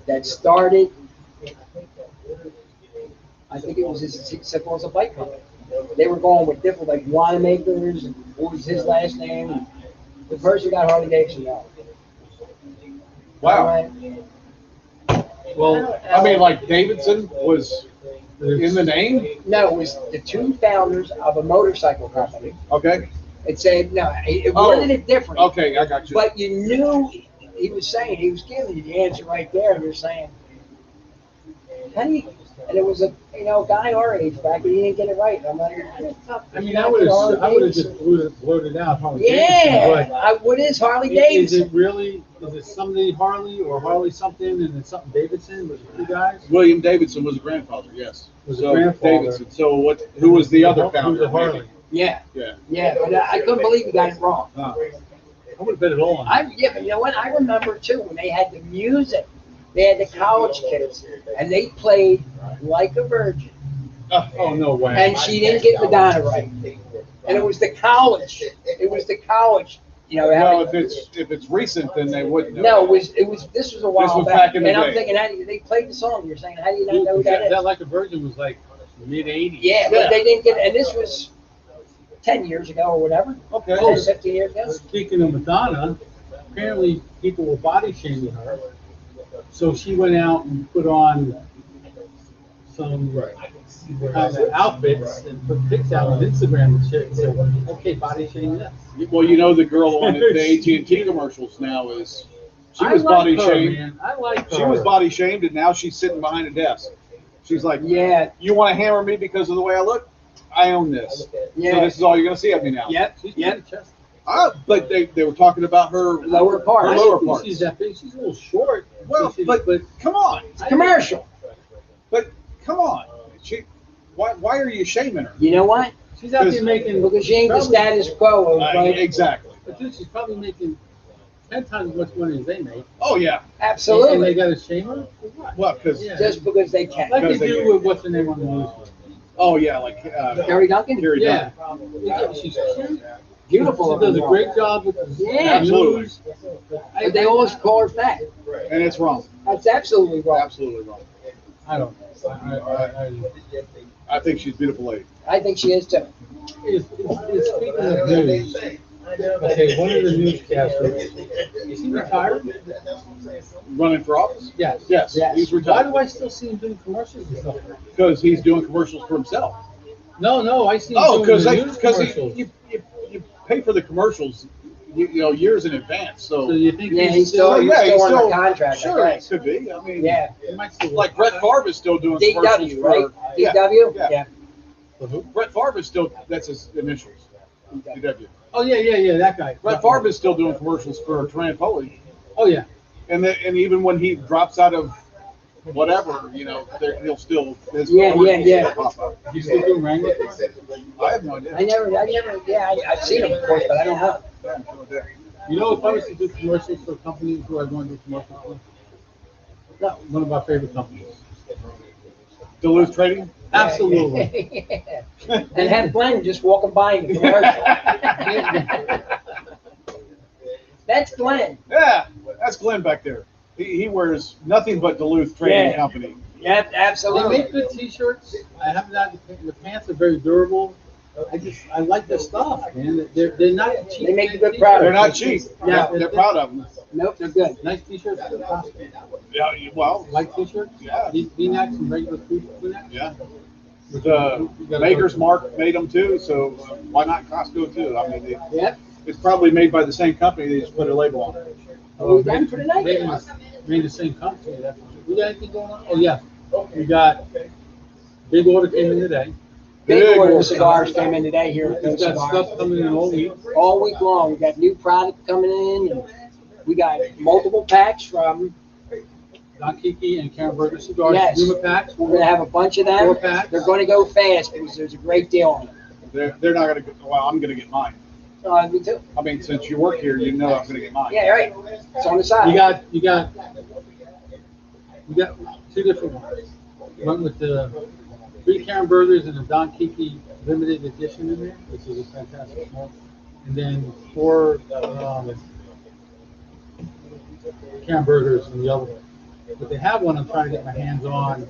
A: that started? I think it was a bike company. They were going with different, like winemakers. And what was his last name? The person got Harley Davidson now.
B: Wow.
C: Well,
B: I mean, like Davidson was in the name.
A: No, it was the two founders of a motorcycle company.
B: Okay.
A: It said, no, it
B: Oh.
A: worded it different.
B: Okay, I got you.
A: But you knew he was saying, he was giving you the answer right there, and you're saying, how do you, and it was a, guy our age back, and he didn't get it right. I'm like,
C: I mean, I would have just blurted out Harley
A: yeah, what is Harley
C: Davidson. Is
A: Davidson?
C: it really, is it somebody Harley or Harley something and then something Davidson? Was it two guys?
B: William Davidson was a grandfather. Yes.
C: Was
B: So
C: a grandfather.
B: Davidson. So what? Who was the other
C: Who was
B: founder?
C: the Harley?
A: Yeah,
B: Yeah.
A: but I couldn't believe you got it wrong.
B: Huh.
C: I would have bet it all on it.
A: Yeah, but you know what? I remember too when they had the music. They had the college kids, and they played like a virgin.
C: Oh, no way.
A: And she didn't get Madonna right. And it was the college. It was the college.
B: Well, if it's recent, then they wouldn't know.
A: No, it was. This was a while
B: This was back in the
A: and I'm
B: day.
A: thinking, how do you, they played the song. You're saying, how do you not know who that is?
C: That Like a Virgin was like mid-'80s.
A: Yeah, but they didn't get. And this was 10 years ago or whatever.
B: Okay.
A: 10, 15 years ago.
C: Speaking of Madonna, apparently people were body shaming her. So she went out and put on some kind of outfits and put pics out on Instagram and shit and said, okay, body shaming this.
B: Well, the girl on the AT&T commercials now is she was body shamed.
C: Man. I like her.
B: She was body shamed, and now she's sitting behind a desk. She's like,
A: Yeah,
B: "You want to hammer me because of the way I look? I own this. So
A: yeah.
B: this is all you're gonna see of me now."
A: Yep,
C: She's
A: yep.
C: pretty chesty.
B: But they were talking about her
A: Lower part.
B: Her
C: I
B: lower
C: don't think
B: parts.
C: she's that big. She's a little short.
B: Well,
C: She's-
B: but come on,
A: Commercial.
B: but come on. Why are you shaming her?
A: You know what?
C: she's out there making.
A: Because she ain't the
C: probably-
A: status quo of, right?
B: Exactly.
C: But dude, she's probably making 10 times as much money as they make.
B: Oh yeah.
C: And they
A: Absolutely.
C: got to shame her? For what?
B: Well, because
C: Yeah.
A: Just because they can.
C: Like they
B: Because they
C: do
B: do.
C: with what's the name on the news?
B: oh yeah, like
A: Terry Duncan?
B: Gary
C: Yeah.
B: Dunn.
C: Yeah, she's cute.
A: Beautiful.
C: She does a great job with the
A: Yeah.
B: Absolutely.
C: news.
A: But they always call her fat.
B: and it's wrong.
A: That's absolutely wrong.
B: Absolutely wrong.
C: I don't know.
B: I think she's a beautiful lady.
A: I think she is too.
C: Speaking of news, okay, one of the newscasters, is he retired?
B: Running for office?
C: Yes.
B: Yes.
A: Yes.
B: He's
C: Why
B: retired
C: do I still see him doing commercials and stuff?
B: because he's doing commercials for himself.
C: No, I see him
B: Oh,
C: doing
B: because
C: the news commercials.
B: you pay for the commercials, years in advance.
C: So
B: So
C: you think
A: Yeah,
C: he's
A: he's
C: still,
A: still,
B: yeah,
A: he's
B: he's
A: still
B: still-
A: under contract.
B: sure,
A: I
B: it
A: guess.
B: could be. I mean,
A: Yeah.
C: he might still
B: like Brett Favre is still doing commercials
A: DW, right?
B: for. Yeah,
A: DW?
B: yeah.
C: For who?
B: Brett Favre is still. That's his initials. DW.
C: Oh, yeah, that guy.
B: Brett Favre is still doing commercials for Trampoli,
C: Oh, yeah.
B: and even when he drops out of whatever, he'll still. His
A: Yeah,
B: commercials
A: yeah.
B: still pop up.
C: He's still doing Wrangler?
B: I have no idea.
A: I've seen him, of course, but I don't know.
B: I have no idea.
C: You know, if I was to do commercials for companies who I want to do commercials for,
A: No.
C: one of our favorite companies.
B: Duluth Trading.
C: Absolutely.
A: And have Glenn just walking by in the commercial. That's Glenn.
B: Yeah, that's Glenn back there. He wears nothing but Duluth Trading
A: Yeah.
B: Company.
A: Yep,
C: They
A: absolutely.
C: make good T-shirts. I haven't had the pants are very durable. I like their stuff, man. They're not cheap.
A: They make a good product.
B: They're not cheap.
A: No.
B: They're proud of them.
A: Nope, they're good.
C: Nice T-shirts.
B: Yeah, well,
C: Like T-shirts.
B: Yeah.
C: V-necks and regular V-necks.
B: yeah. The Maker's Mark made them too, so why not Costco too? I mean,
A: Yep.
B: it's probably made by the same company. They just put a label on it.
A: Are we done for tonight?
C: Made the same company. We got anything going on? Oh yeah, we got big order came in today.
A: Big order of cigars came in today here at
C: We've got
A: Cigar.
C: stuff coming in all week.
A: All week long. We got new product coming in, and we got multiple packs from.
C: Don Kiki and Karen Berger cigars.
A: Yes.
C: Yuma packs.
A: We're gonna have a bunch of them.
C: 4 packs.
A: They're going to go fast because there's a great deal on them.
B: They're not gonna. Well, I'm gonna get mine.
A: Me too.
B: I mean, since you work here, I'm gonna get mine.
A: Yeah, right. It's on the side.
C: You got 2 different ones. One with the 3 Karen Burgers and a Don Kiki limited edition in there, which is a fantastic one. And then 4 Karen Burgers in the other one. But they have one I'm trying to get my hands on.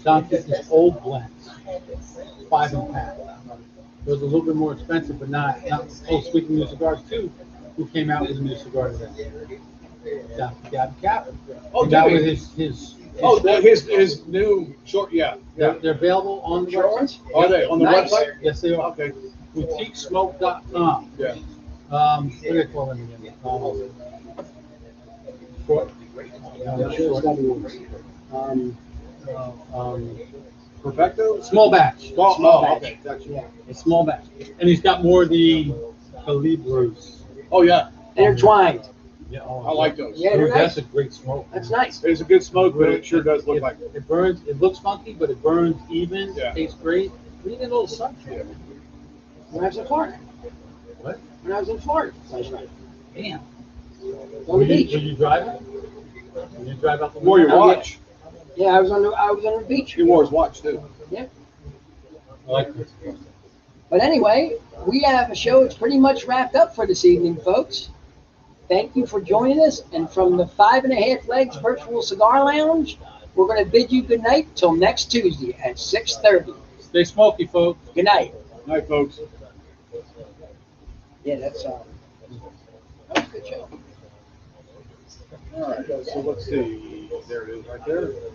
C: Don Kiki's old blends, 5 in pack. Those are a little bit more expensive, but not. Oh, speaking of new cigars too, who came out with a new cigar today? Gab Cap.
B: Oh,
C: And that
B: did
C: was
B: he?
C: his.
B: Oh, his new short, yeah.
C: They're available on the
A: Short
C: website.
A: ones?
B: Are they on the
A: Nice.
B: website?
C: Yes, they are.
B: Okay.
C: BoutiqueSmoke.com.
B: Yeah.
C: What do they call them again? Short.
A: I'm sure it's gotta be yours.
C: Um,
B: Perfecto?
C: small batch.
B: Small,
A: Small
B: oh,
A: batch.
B: okay. Gotcha.
A: Yeah.
C: A small batch. And he's got more of the Calibros.
B: Oh, yeah.
A: Intertwined.
C: Yeah, oh,
B: I like those.
A: Yeah, they're
C: Dude, that's
A: nice.
C: a great smoke.
A: That's nice.
B: It's a good smoke, but it sure does look like it.
C: It burns. It looks funky, but it burns even.
B: Yeah.
C: Tastes great. We need a little sunshine.
A: When I was in Florida.
C: What?
A: When I was in Florida. That's right.
C: Damn.
A: On
C: Were
A: the
C: you,
A: beach.
C: were you driving? When you drive out the
B: Wore your
C: window?
B: watch.
A: Yeah, I was on the beach.
B: He wore his watch, too.
C: I like this.
A: But anyway, we have a show. It's pretty much wrapped up for this evening, folks. Thank you for joining us. And from the 5.5 Legs Virtual Cigar Lounge, we're going to bid you good night till next Tuesday at 6:30.
C: Stay smoky, folks.
A: Good night.
B: Night, folks.
A: Yeah, that was a good show.
B: All right, so let's see. There it is right there.